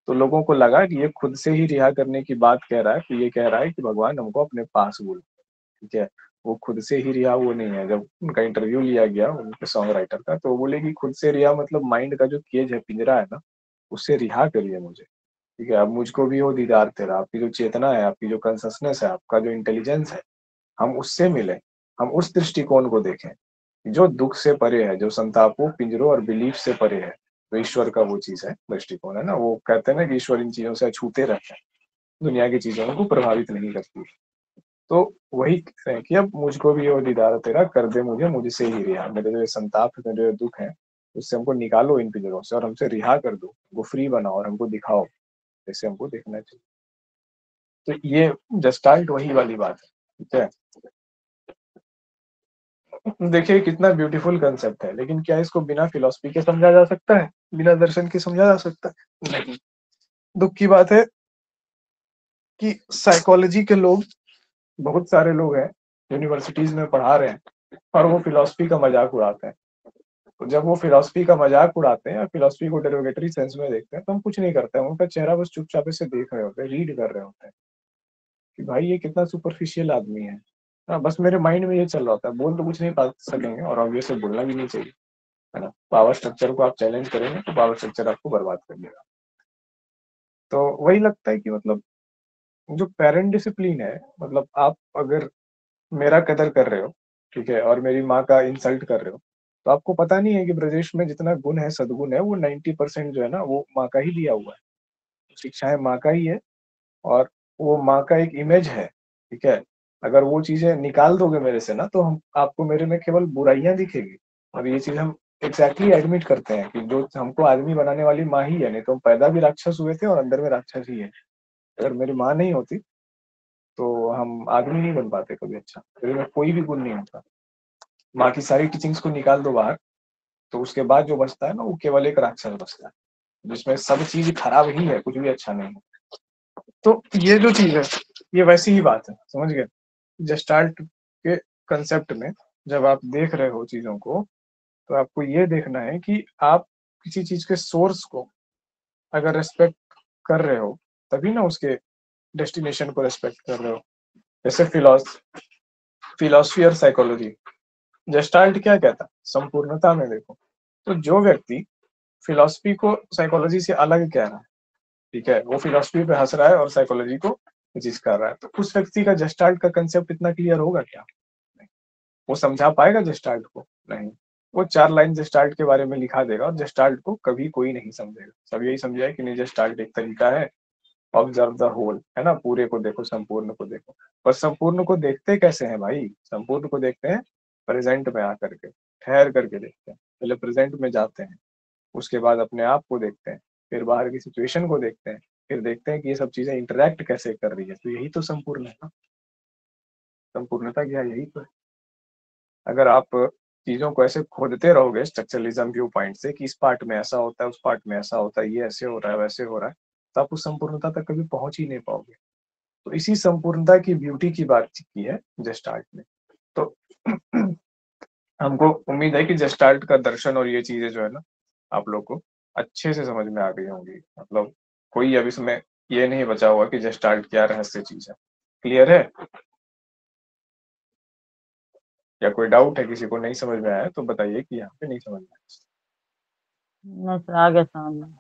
तो लोगों को लगा कि ये खुद से ही रिहा करने की बात कह रहा है, तो ये कह रहा है कि भगवान हमको अपने पास बुला। ठीक है, वो खुद से ही रिहा वो नहीं है। जब उनका इंटरव्यू लिया गया उनके सॉन्ग राइटर का, तो वो बोले कि खुद से रिहा मतलब माइंड का जो केज है, पिंजरा है ना, उससे रिहा करिए मुझे। ठीक है, अब मुझको भी हो दीदार तेरा, आपकी जो चेतना है, आपकी जो कंससनेस है, आपका जो इंटेलिजेंस है, हम उससे मिले, हम उस दृष्टिकोण को देखें जो दुख से परे है, जो संतापों, पिंजरों और बिलीफ से परे है। तो ईश्वर का वो चीज है, दृष्टिकोण है ना, वो कहते हैं ना कि ईश्वर इन चीजों से छूते रहते हैं, दुनिया की चीजों को प्रभावित नहीं करती। तो वही कह रहे हैं कि अब मुझको भी वो दीदार तेरा, कर दे मुझे मुझसे ही रिहा। मेरे जो ये संताप है, मेरे जो दुख है, उससे हमको निकालो इन पिंजरों से और हमसे रिहा कर दो, वो फ्री बनाओ और हमको दिखाओ जैसे हमको देखना चाहिए। तो ये जस्टाल्ट वही वाली बात है। ठीक है, देखिए कितना ब्यूटीफुल कंसेप्ट है, लेकिन क्या इसको बिना फिलॉसफी के समझा जा सकता है, बिना दर्शन के समझा जा सकता है? नहीं। दुख की बात है कि साइकोलॉजी के लोग, बहुत सारे लोग हैं, यूनिवर्सिटीज में पढ़ा रहे हैं और वो फिलॉसफी का मजाक उड़ाते हैं। तो जब वो फिलॉसफी का मजाक उड़ाते हैं या फिलॉसफी को डेरोगेटरी सेंस में देखते हैं, तो हम कुछ नहीं करते हैं, उनका चेहरा बस चुपचाप से देख रहे होते हैं, रीड कर रहे होते हैं कि भाई ये कितना सुपरफिशियल आदमी है। हाँ, बस मेरे माइंड में ये चल रहा होता है, बोल तो कुछ नहीं पा सकेंगे और ऑब्वियसली बोलना भी नहीं चाहिए, है ना। पावर स्ट्रक्चर को आप चैलेंज करेंगे तो पावर स्ट्रक्चर आपको बर्बाद कर देगा। तो वही लगता है कि मतलब जो पेरेंट डिसिप्लिन है, मतलब आप अगर मेरा कदर कर रहे हो, ठीक है, और मेरी माँ का इंसल्ट कर रहे हो, तो आपको पता नहीं है कि ब्रजेश में जितना गुण है, सदगुण है, वो 90% जो है ना, वो माँ का ही दिया हुआ है। शिक्षाएं माँ का ही है और वो माँ का एक इमेज है। ठीक है, अगर वो चीजें निकाल दोगे मेरे से ना, तो हम आपको मेरे में केवल बुराइयां दिखेगी। और ये चीज हम एग्जैक्टली एडमिट करते हैं कि जो हमको आदमी बनाने वाली माँ ही है, नहीं तो हम पैदा भी राक्षस हुए थे और अंदर में राक्षस ही है। अगर मेरी माँ नहीं होती तो हम आदमी नहीं बन पाते कभी अच्छा, मेरे में कोई भी गुण नहीं होता। माँ की सारी टीचिंग्स को निकाल दो बाहर, तो उसके बाद जो बचता है ना, वो केवल एक राक्षस बचता है। जिसमें सब चीज खराब ही है, कुछ भी अच्छा नहीं है। तो ये जो चीज है ये वैसी ही बात है, समझ गए। जस्टाल्ट के कंसेप्ट में जब आप देख रहे हो चीजों को, तो आपको ये देखना है कि आप किसी चीज के सोर्स को अगर रेस्पेक्ट कर रहे हो तभी ना उसके डेस्टिनेशन को रेस्पेक्ट कर रहे हो। जैसे फिलोसफी और साइकोलॉजी, जस्टाल्ट क्या कहता है, संपूर्णता में देखो। तो जो व्यक्ति फिलोसफी को साइकोलॉजी से अलग कह रहा है, ठीक है, वो फिलोसफी पे हंस रहा है और साइकोलॉजी को चीज कर रहा है, तो उस व्यक्ति का जस्टाल्ट का कंसेप्ट इतना क्लियर होगा क्या? नहीं। वो समझा पाएगा जस्टाल्ट को? नहीं। वो 4 लाइन जस्टाल्ट के बारे में लिखा देगा और जस्टाल्ट को कभी कोई नहीं समझेगा। सब यही समझाए कि नहीं, जस्टाल्ट एक तरीका है, ऑब्जर्व द होल, है ना, पूरे को देखो, संपूर्ण को देखो। पर संपूर्ण को देखते कैसे हैं भाई? संपूर्ण को देखते हैं प्रेजेंट में आकर के, ठहर करके देखते हैं। पहले प्रेजेंट में जाते हैं, उसके बाद अपने आप को देखते हैं, फिर बाहर की सिचुएशन को देखते हैं, फिर देखते हैं कि ये सब चीजें इंटरेक्ट कैसे कर रही है। तो यही तो संपूर्ण है ना, संपूर्णता क्या है? यही तो है। अगर आप चीजों को ऐसे खोदते रहोगे स्ट्रक्चरलिज्म व्यू पॉइंट से कि इस पार्ट में ऐसा होता है, उस पार्ट में ऐसा होता है, ये ऐसे हो रहा है, वैसे हो रहा है, तो आप उस संपूर्णता तक कभी पहुंच ही नहीं पाओगे। तो इसी संपूर्णता की ब्यूटी की बात की है जस्टार्ट में। तो हमको उम्मीद है कि जस्टार्ट का दर्शन और ये चीजें जो है ना, आप लोग को अच्छे से समझ में आ गई होंगी। मतलब कोई अब इसमें ये नहीं बचा हुआ कि जस्टार्ट क्या रहस्य चीज है। क्लियर है? या कोई डाउट है, किसी को नहीं समझ में आया तो बताइए कि यहाँ पे नहीं समझ में आया। नहीं सर, आगे समझ में।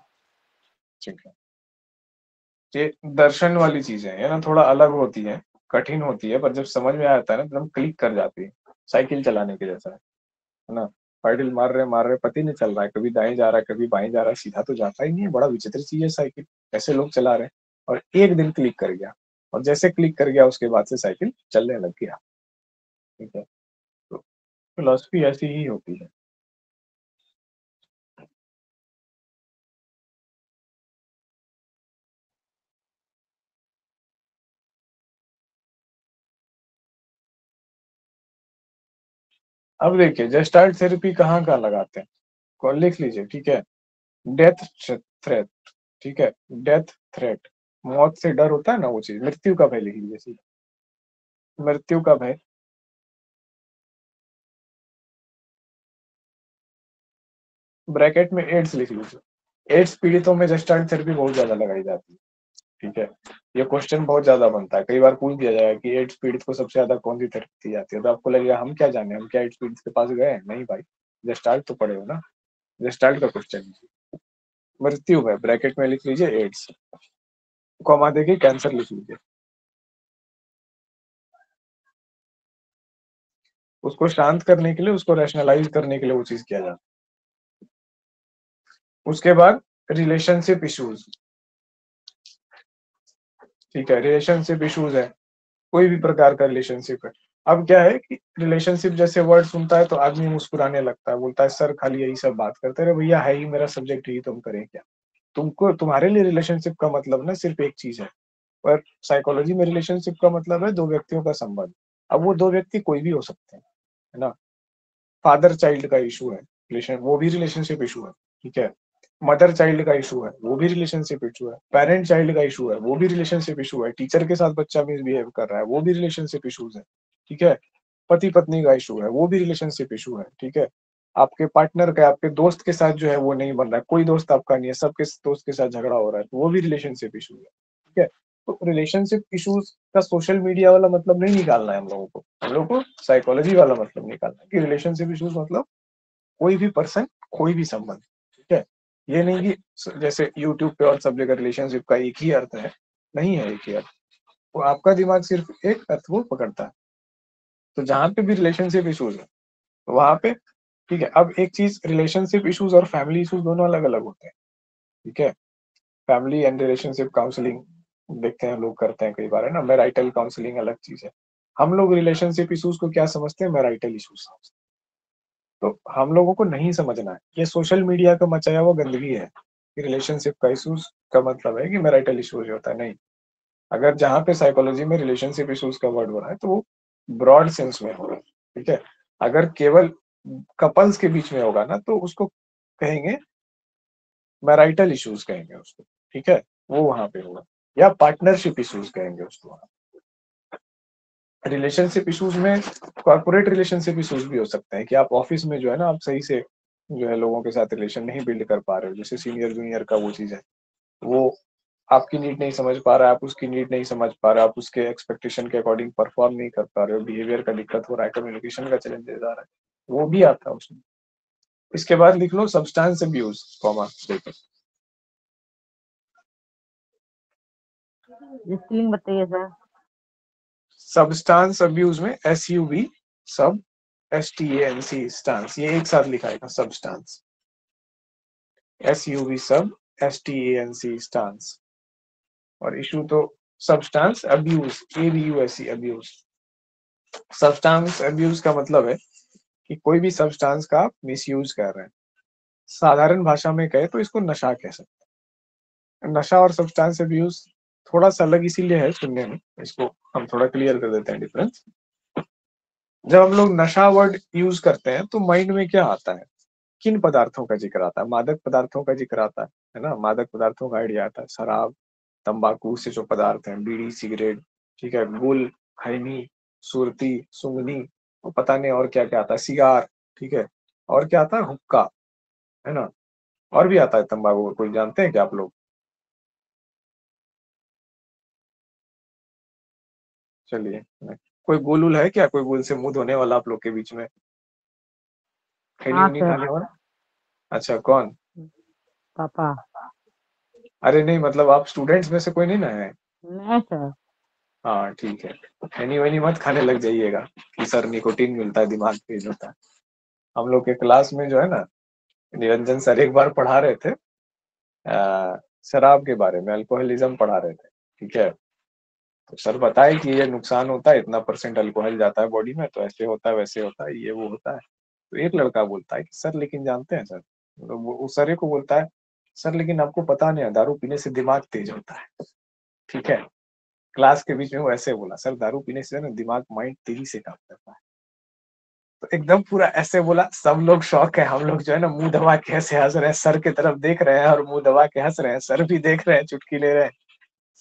ठीक है। ये दर्शन वाली चीजें है ना, थोड़ा अलग होती है, कठिन होती है, पर जब समझ में आता है ना तो हम क्लिक कर जाती है। साइकिल चलाने के जैसा है ना। पैडल मार रहे पता ही नहीं चल रहा है, कभी दाएं जा रहा है कभी बाएं जा रहा है, सीधा तो जाता ही नहीं है। बड़ा विचित्र चीज है साइकिल, ऐसे लोग चला रहे हैं। और एक दिन क्लिक कर गया, और जैसे क्लिक कर गया उसके बाद से साइकिल चलने लग गया। ठीक है। तो फिलोसफी ऐसी ही होती है। अब देखिए जेस्टाल्ट थेरेपी कहाँ कहाँ लगाते हैं, कौन लिख लीजिए, ठीक है। डेथ थ्रेट, ठीक है, डेथ थ्रेट, मौत से डर होता है ना, वो चीज, मृत्यु का भय लिख लीजिए सीधा, मृत्यु का भय। ब्रैकेट में एड्स लिख लीजिए। एड्स पीड़ितों में जेस्टाल्ट थेरेपी बहुत ज्यादा लगाई जाती है। ठीक है। ये क्वेश्चन बहुत ज्यादा बनता है, कई बार पूछ दिया जाएगा कि एड्स पीड़ित को सबसे ज्यादा कौन सी थेरेपी दी जाती है, तो आपको लगेगा हम क्या जाने, हम क्या एड्स पीड़ित के पास गए? नहीं भाई, जेस्टाल्ट तो पढ़े हो ना, जेस्टाल्ट का क्वेश्चन। मृत्यु है, ब्रैकेट में लिख लीजिए एड्स, कॉमा देके कैंसर लिख लीजिए। उसको शांत करने के लिए, उसको रैशनलाइज करने के लिए वो चीज किया जाता है। उसके बाद रिलेशनशिप इश्यूज, ठीक है, रिलेशनशिप इश्यूज है, कोई भी प्रकार का रिलेशनशिप है। अब क्या है कि रिलेशनशिप जैसे वर्ड सुनता है तो आदमी मुस्कुराने लगता है, बोलता है सर खाली यही सब बात करते रहे, भैया है ही मेरा सब्जेक्ट, ही तुम करें क्या? तुमको, तुम्हारे लिए रिलेशनशिप का मतलब ना सिर्फ एक चीज है, पर साइकोलॉजी में रिलेशनशिप का मतलब है दो व्यक्तियों का संबंध। अब वो दो व्यक्ति कोई भी हो सकते हैं, है ना। फादर चाइल्ड का इशू है, रिलेशन, वो भी रिलेशनशिप इशू है। ठीक है। मदर चाइल्ड का इशू है, वो भी रिलेशनशिप इशू है। पेरेंट चाइल्ड का इशू है, वो भी रिलेशनशिप इशू है। टीचर के साथ बच्चा मिसबिहेव कर रहा है, वो भी रिलेशनशिप इशूज है। ठीक है। पति पत्नी का इशू है, वो भी रिलेशनशिप इशू है। ठीक है। आपके पार्टनर का, आपके दोस्त के साथ जो है वो नहीं बन रहा है, कोई दोस्त आपका नहीं है, सबके दोस्त के साथ झगड़ा हो रहा है, तो वो भी रिलेशनशिप इशू है। ठीक है। तो रिलेशनशिप इश्यूज का सोशल मीडिया वाला मतलब नहीं निकालना है हम लोगों को, हम लोगों को साइकोलॉजी वाला मतलब निकालना है कि रिलेशनशिप इश्यूज मतलब कोई भी पर्सन, कोई भी संबंध। ठीक है। ये नहीं कि जैसे यूट्यूब पे और सब जगह रिलेशनशिप का एक ही अर्थ है, नहीं है एक ही अर्थ। वो आपका दिमाग सिर्फ एक अर्थ को पकड़ता है। तो जहां पे भी रिलेशनशिप इश्यूज है तो वहां पे, ठीक है। अब एक चीज, रिलेशनशिप इश्यूज और फैमिली इश्यूज दोनों अलग अलग होते हैं। ठीक है। फैमिली एंड रिलेशनशिप काउंसलिंग देखते हैं लोग करते हैं कई बार, है ना। मैराइटल काउंसलिंग अलग चीज है। हम लोग रिलेशनशिप इश्यूज को क्या समझते हैं? Marital issues. तो हम लोगों को नहीं समझना है, ये सोशल मीडिया का मचाया हुआ गंदगी है कि रिलेशनशिप का इश्यूज का मतलब है कि मैरिटल इश्यूज होता है, नहीं। अगर जहाँ पे साइकोलॉजी में रिलेशनशिप इश्यूज का वर्ड हो रहा है तो वो ब्रॉड सेंस में हो रहा है। ठीक है। अगर केवल कपल्स के बीच में होगा ना तो उसको कहेंगे मैराइटल इश्यूज कहेंगे उसको, ठीक है, वो वहां पे होगा, या पार्टनरशिप इश्यूज कहेंगे उसको। रिलेशनशिप इश्यूज में कॉर्पोरेट रिलेशनशिप इश्यूज भी हो सकते हैं कि आप ऑफिस में जो है ना, आप सही से जो है लोगों के साथ रिलेशन नहीं बिल्ड कर पा रहे हो, जैसे सीनियर जूनियर का वो चीज है, वो आपकी नीड नहीं समझ पा रहा है, आप उसकी नीड नहीं समझ पा रहे, आप उसके एक्सपेक्टेशन के अकॉर्डिंग परफॉर्म नहीं कर पा रहे हो, बिहेवियर का दिक्कत हो रहा है, कम्युनिकेशन का चैलेंजेस आ रहा है, वो भी आता है उसमें। इसके बाद लिख लो सब्सटेंस अब्यूज, कॉमा देखो स्पेलिंग बताइए सर। सब्सटेंस अब्यूज में SUB सब STANC स्टांस, ये एक साथ लिखा है सब्सटेंस, SUB सब STANC स्टांस, और इशू तो substance abuse ABUSE abuse. Substance abuse का मतलब है कि कोई भी सब्सटेंस का आप मिसयूज कर रहे हैं, साधारण भाषा में कहे तो इसको नशा कह सकते हैं। नशा और सब्सटेंस अब्यूज थोड़ा सा अलग इसीलिए है सुनने में, इसको हम थोड़ा क्लियर कर देते हैं डिफरेंस। जब हम लोग नशा वर्ड यूज करते हैं तो माइंड में क्या आता है, किन पदार्थों का जिक्र आता है, मादक पदार्थों का जिक्र आता है ना, मादक पदार्थों का आइडिया आता है, शराब, तंबाकू से जो पदार्थ हैं, बीड़ी, सिगरेट, ठीक है, गुल, खैनी, सुरती, सुंगनी, और पता नहीं और क्या क्या आता है, सिगार, ठीक है, और क्या आता है, हुक्का, है ना, और भी आता है तंबाकू, कोई जानते हैं क्या आप लोग? चलिए, कोई गुल उल है क्या, कोई गुल से मुंह धोने वाला आप लोग के बीच में, खैनी हाँ उनी सर। खाने वाला? अच्छा, कौन? पापा। अरे नहीं, मतलब आप स्टूडेंट्स में से कोई नहीं ना है? नहीं सर। हाँ ठीक है, खैनी वैनी मत खाने लग जाइएगा कि सर निकोटीन मिलता है, दिमाग तेज होता है। हम लोग के क्लास में जो है ना, निरंजन सर एक बार पढ़ा रहे थे शराब के बारे में, अल्कोहलिज्म पढ़ा रहे थे, ठीक है, तो सर बताए कि ये नुकसान होता है, इतना % अल्कोहल जाता है बॉडी में, तो ऐसे होता है, वैसे होता है, ये वो होता है। तो एक लड़का बोलता है कि सर लेकिन जानते हैं सर, तो वो उस सर को बोलता है, सर लेकिन आपको पता नहीं है, दारू पीने से दिमाग तेज होता है, ठीक है। क्लास के बीच में वो ऐसे बोला, सर दारू पीने से ना दिमाग, माइंड तेजी से काम करता है। तो एकदम पूरा ऐसे बोला, सब लोग शौक है, हम लोग जो है ना मुंह दबा के ऐसे हंस रहे हैं, सर की तरफ देख रहे हैं और मुंह दबा के हंस रहे हैं, सर भी देख रहे हैं, चुटकी ले रहे हैं,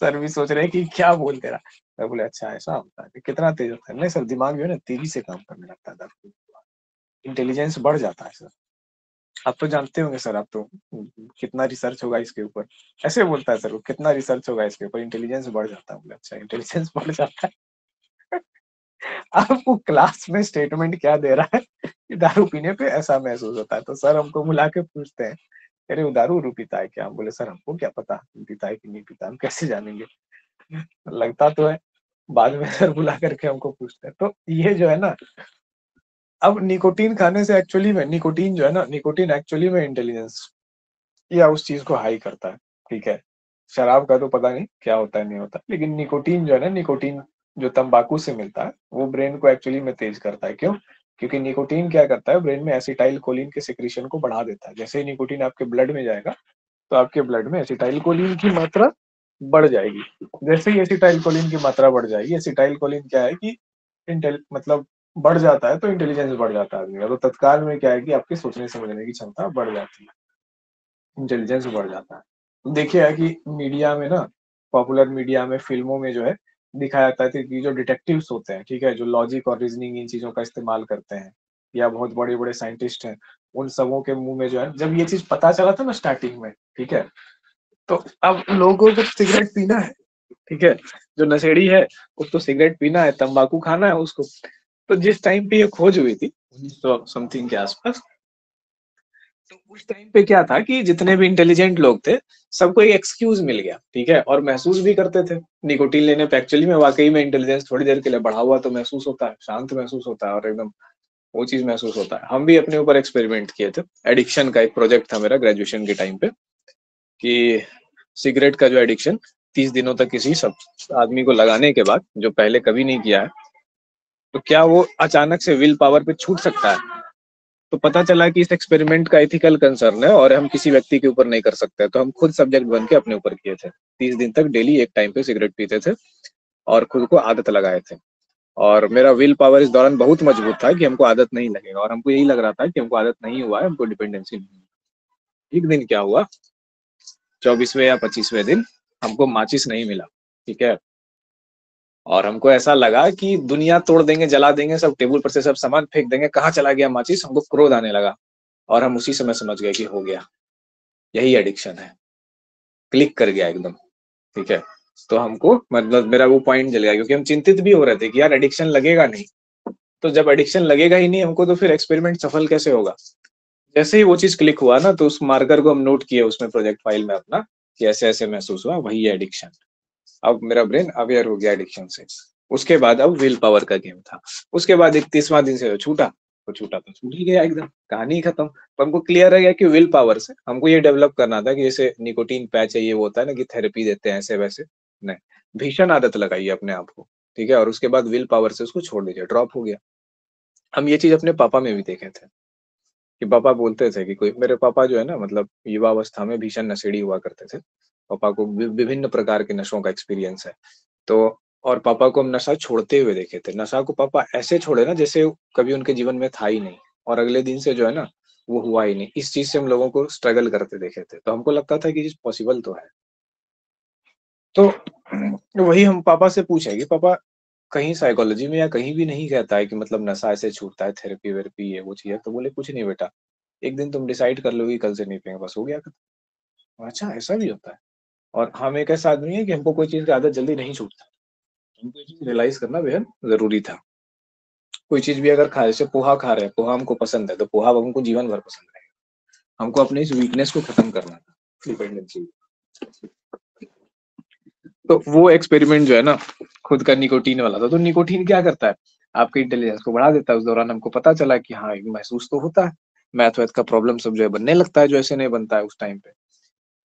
सर भी सोच रहे हैं कि क्या बोल दे रहा। मैं बोले अच्छा ऐसा होता है, कितना तेज होता है? नहीं सर, दिमाग जो है ना तेजी से काम करने लगता है दारू पीने के बाद, इंटेलिजेंस बढ़ जाता है सर। आप तो जानते होंगे सर, आप तो कितना रिसर्च होगा इसके ऊपर, ऐसे बोलता है सर वो, कितना रिसर्च होगा इसके ऊपर, इंटेलिजेंस बढ़ जाता है। बोले अच्छा इंटेलिजेंस बढ़ जाता है। आपको क्लास में स्टेटमेंट क्या दे रहा है कि दारू पीने पे ऐसा महसूस होता है, तो सर हमको बुला के पूछते हैं, अरे वो दारू उरू पीता है क्या? हम बोले सर हमको क्या पता पीता है कि नहीं पीता, हम कैसे जानेंगे, लगता तो है। बाद में सर बुला करके हमको पूछते हैं। तो ये जो है ना, अब निकोटीन खाने से एक्चुअली में, निकोटीन जो है ना, निकोटीन एक्चुअली में इंटेलिजेंस या उस चीज को हाई करता है, ठीक है। शराब का तो पता नहीं क्या होता है, नहीं होता, लेकिन निकोटीन जो है ना, निकोटीन जो तंबाकू से मिलता है, वो ब्रेन को एक्चुअली में तेज करता है। क्यों? क्योंकि निकोटीन क्या करता है, ब्रेन में एसिटाइल कोलिन के सिक्रीशन को बढ़ा देता है। जैसे ही निकोटीन आपके ब्लड में जाएगा, तो आपके ब्लड में एसिटाइल कोलिन की मात्रा बढ़ जाएगी। जैसे ही एसिटाइल कोलिन की मात्रा बढ़ जाएगी, एसिटाइल कोलिन क्या है कि मतलब बढ़ जाता है, तो इंटेलिजेंस बढ़ जाता है आदमी का। तो तत्काल में क्या है कि आपकी सोचने समझने की क्षमता बढ़ जाती है, इंटेलिजेंस बढ़ जाता है। तो देखिए है कि मीडिया में ना, पॉपुलर मीडिया में, फिल्मों में जो है दिखाया जाता है कि जो डिटेक्टिव्स होते हैं, ठीक है, जो लॉजिक और रीजनिंग इन चीजों का इस्तेमाल करते हैं, या बहुत बड़े बड़े साइंटिस्ट हैं, उन सबों के मुंह में जो है, जब ये चीज पता चला था ना स्टार्टिंग में, ठीक है, तो अब लोगों को सिगरेट पीना है, ठीक है, जो नशेड़ी है उसको सिगरेट पीना है, तंबाकू खाना है उसको। तो जिस टाइम पे ये खोज हुई थी 1900 समथिंग के आसपास, तो उस टाइम पे क्या था कि जितने भी इंटेलिजेंट लोग थे, सबको एक एक्सक्यूज मिल गया, ठीक है, और महसूस भी करते थे निकोटीन लेने पे। एक्चुअली में वाकई में इंटेलिजेंस थोड़ी देर के लिए बढ़ा हुआ तो महसूस होता है, शांत महसूस होता है, और एकदम वो चीज महसूस होता है। हम भी अपने ऊपर एक्सपेरिमेंट किए थे, एडिक्शन का एक प्रोजेक्ट था मेरा ग्रेजुएशन के टाइम पे, कि सिगरेट का जो एडिक्शन 30 दिनों तक किसी सब आदमी को लगाने के बाद, जो पहले कभी नहीं किया है, तो क्या वो अचानक से विल पावर पे छूट सकता है? तो पता चला कि इस एक्सपेरिमेंट का एथिकल कंसर्न है और हम किसी व्यक्ति के ऊपर नहीं कर सकते, तो हम खुद सब्जेक्ट बन के अपने ऊपर किए थे। 30 दिन तक डेली एक टाइम पे सिगरेट पीते थे और खुद को आदत लगाए थे। और मेरा विल पावर इस दौरान बहुत मजबूत था कि हमको आदत नहीं लगेगा, और हमको यही लग रहा था कि हमको आदत नहीं हुआ है, हमको डिपेंडेंसी नहीं है। एक दिन क्या हुआ, 24वें या 25वें दिन हमको माचिस नहीं मिला, ठीक है। और हमको ऐसा लगा कि दुनिया तोड़ देंगे, जला देंगे, सब टेबल पर से सब सामान फेंक देंगे, कहाँ चला गया माचिस, हमको क्रोध आने लगा। और हम उसी समय समझ गए कि हो गया, यही एडिक्शन है, क्लिक कर गया एकदम, ठीक है। तो हमको मतलब मेरा वो पॉइंट जल गया, क्योंकि हम चिंतित भी हो रहे थे कि यार एडिक्शन लगेगा नहीं। तो जब एडिक्शन लगेगा ही नहीं हमको, तो फिर एक्सपेरिमेंट सफल कैसे होगा। जैसे ही वो चीज क्लिक हुआ ना, तो उस मार्कर को हम नोट किए उसमें प्रोजेक्ट फाइल में अपना, कि ऐसे ऐसे महसूस हुआ, वही है एडिक्शन। अब मेरा ब्रेन अवेयर हो गया एडिक्शन से। उसके बाद अब विल पावर का गेम था। उसके बाद 31वां दिन से जो छूटा, तो छूटा तो छूट ही गया एकदम, कहानी ही खत्म। तो हमको क्लियर है गया कि विल पावर से हमको ये डेवलप करना था कि जैसे निकोटीन पैच है, ये वो होता है ना कि थेरेपी देते हैं ऐसे वैसे, नहीं, भीषण आदत लगाइए अपने आप को, ठीक है। और उसके बाद विल पावर से उसको छोड़ दीजिए, ड्रॉप हो गया। हम ये चीज अपने पापा में भी देखे थे कि पापा बोलते थे कि कोई, मेरे पापा जो है ना, मतलब युवावस्था में भीषण नशेड़ी हुआ करते थे। पापा को विभिन्न प्रकार के नशों का एक्सपीरियंस है। तो और पापा को हम नशा छोड़ते हुए देखे थे। नशा को पापा ऐसे छोड़े ना जैसे कभी उनके जीवन में था ही नहीं, और अगले दिन से जो है ना वो हुआ ही नहीं। इस चीज से हम लोगों को स्ट्रगल करते देखे थे, तो हमको लगता था कि चीज पॉसिबल तो है। तो वही हम पापा से पूछे कि पापा, कहीं साइकोलॉजी में या कहीं भी नहीं कहता है कि मतलब नशा ऐसे छूटता है, थेरेपी वेरेपी ये वो चीज है। तो बोले कुछ नहीं बेटा, एक दिन तुम डिसाइड कर लोगी कल से नहीं पिएंगे, बस हो गया खत्म। अच्छा, ऐसा भी होता है। और हम एक ऐसा आदमी है कि हमको कोई चीज की आदत जल्दी नहीं छूटता, हमको ये चीज रियलाइज करना बेहद जरूरी था। कोई चीज भी अगर खा, जैसे पोहा खा रहे हैं, पोहा हमको पसंद है, तो पोहा हमको जीवन भर पसंद रहेगा। हमको अपनी इस वीकनेस को खत्म करना था, डिपेंडेंसी। तो वो एक्सपेरिमेंट जो है ना खुद का निकोटीन वाला था। तो निकोटीन क्या करता है, आपके इंटेलिजेंस को बढ़ा देता है। उस दौरान हमको पता चला कि हाँ महसूस तो होता है, मैथ वैथ का प्रॉब्लम सब जो है बनने लगता है, जो ऐसे नहीं बनता है उस टाइम पे।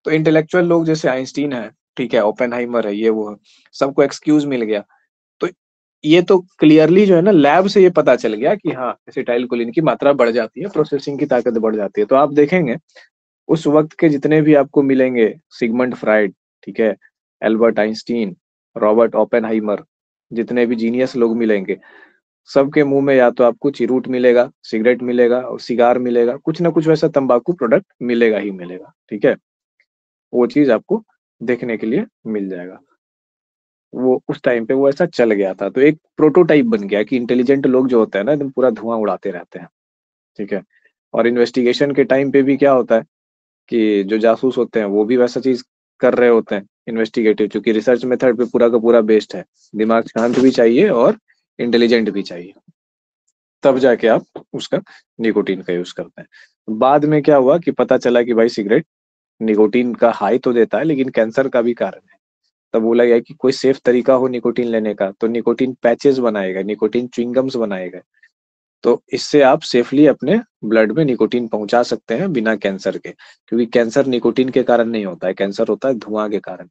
तो इंटेलेक्चुअल लोग जैसे आइंस्टीन है, ठीक है, ओपेनहाइमर है, ये वो है, सबको एक्सक्यूज मिल गया। तो ये तो क्लियरली जो है ना लैब से ये पता चल गया कि हाँ एसिटाइलकोलिन की मात्रा बढ़ जाती है, प्रोसेसिंग की ताकत बढ़ जाती है। तो आप देखेंगे उस वक्त के जितने भी आपको मिलेंगे, सिगमंड फ्राइड, ठीक है, एल्बर्ट आइंस्टीन, रॉबर्ट ओपेनहाइमर, जितने भी जीनियस लोग मिलेंगे, सबके मुंह में या तो आपको चिरूट मिलेगा, सिगरेट मिलेगा और सिगार मिलेगा, कुछ ना कुछ वैसा तंबाकू प्रोडक्ट मिलेगा ही मिलेगा, ठीक है। वो चीज आपको देखने के लिए मिल जाएगा। वो उस टाइम पे वो ऐसा चल गया था। तो एक प्रोटोटाइप बन गया कि इंटेलिजेंट लोग जो होते हैं ना एकदम पूरा धुआं उड़ाते रहते हैं, ठीक है। और इन्वेस्टिगेशन के टाइम पे भी क्या होता है कि जो जासूस होते हैं वो भी वैसा चीज कर रहे होते हैं, इन्वेस्टिगेटिव, क्योंकि रिसर्च मेथड पे पूरा का पूरा बेस्ड है। दिमाग शांत भी चाहिए और इंटेलिजेंट भी चाहिए, तब जाके आप उसका निकोटीन का यूज करते हैं। बाद में क्या हुआ कि पता चला कि भाई सिगरेट निकोटीन का हाई तो देता है लेकिन कैंसर का भी कारण है। तब बोला गया कि कोई सेफ तरीका हो निकोटीन लेने का, तो निकोटीन पैचेस बनाएगा, निकोटीन च्युइंगम्स बनाएगा। तो इससे आप सेफली अपने ब्लड में निकोटीन पहुंचा सकते हैं बिना कैंसर के, क्योंकि कैंसर निकोटीन के कारण नहीं होता है, कैंसर होता है धुआं के कारण।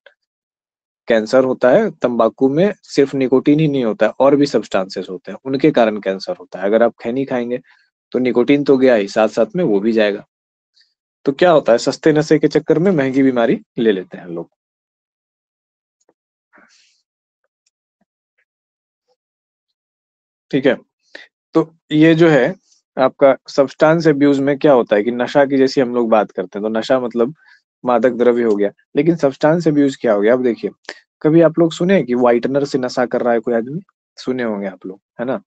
कैंसर होता है तंबाकू में सिर्फ निकोटीन ही नहीं होता है, और भी सब्सटेंसेस होते हैं, उनके कारण कैंसर होता है। अगर आप खैनी खाएंगे तो निकोटीन तो गया ही, साथ साथ में वो भी जाएगा। तो क्या होता है, सस्ते नशे के चक्कर में महंगी बीमारी ले लेते हैं लोग, ठीक है। तो ये जो है आपका सब्सटेंस अब्यूज में क्या होता है कि नशा की जैसी हम लोग बात करते हैं, तो नशा मतलब मादक द्रव्य हो गया, लेकिन सब्सटेंस अब्यूज क्या हो गया। अब देखिए, कभी आप लोग सुने कि व्हाइटनर से नशा कर रहा है कोई आदमी, सुने होंगे आप लोग, है ना।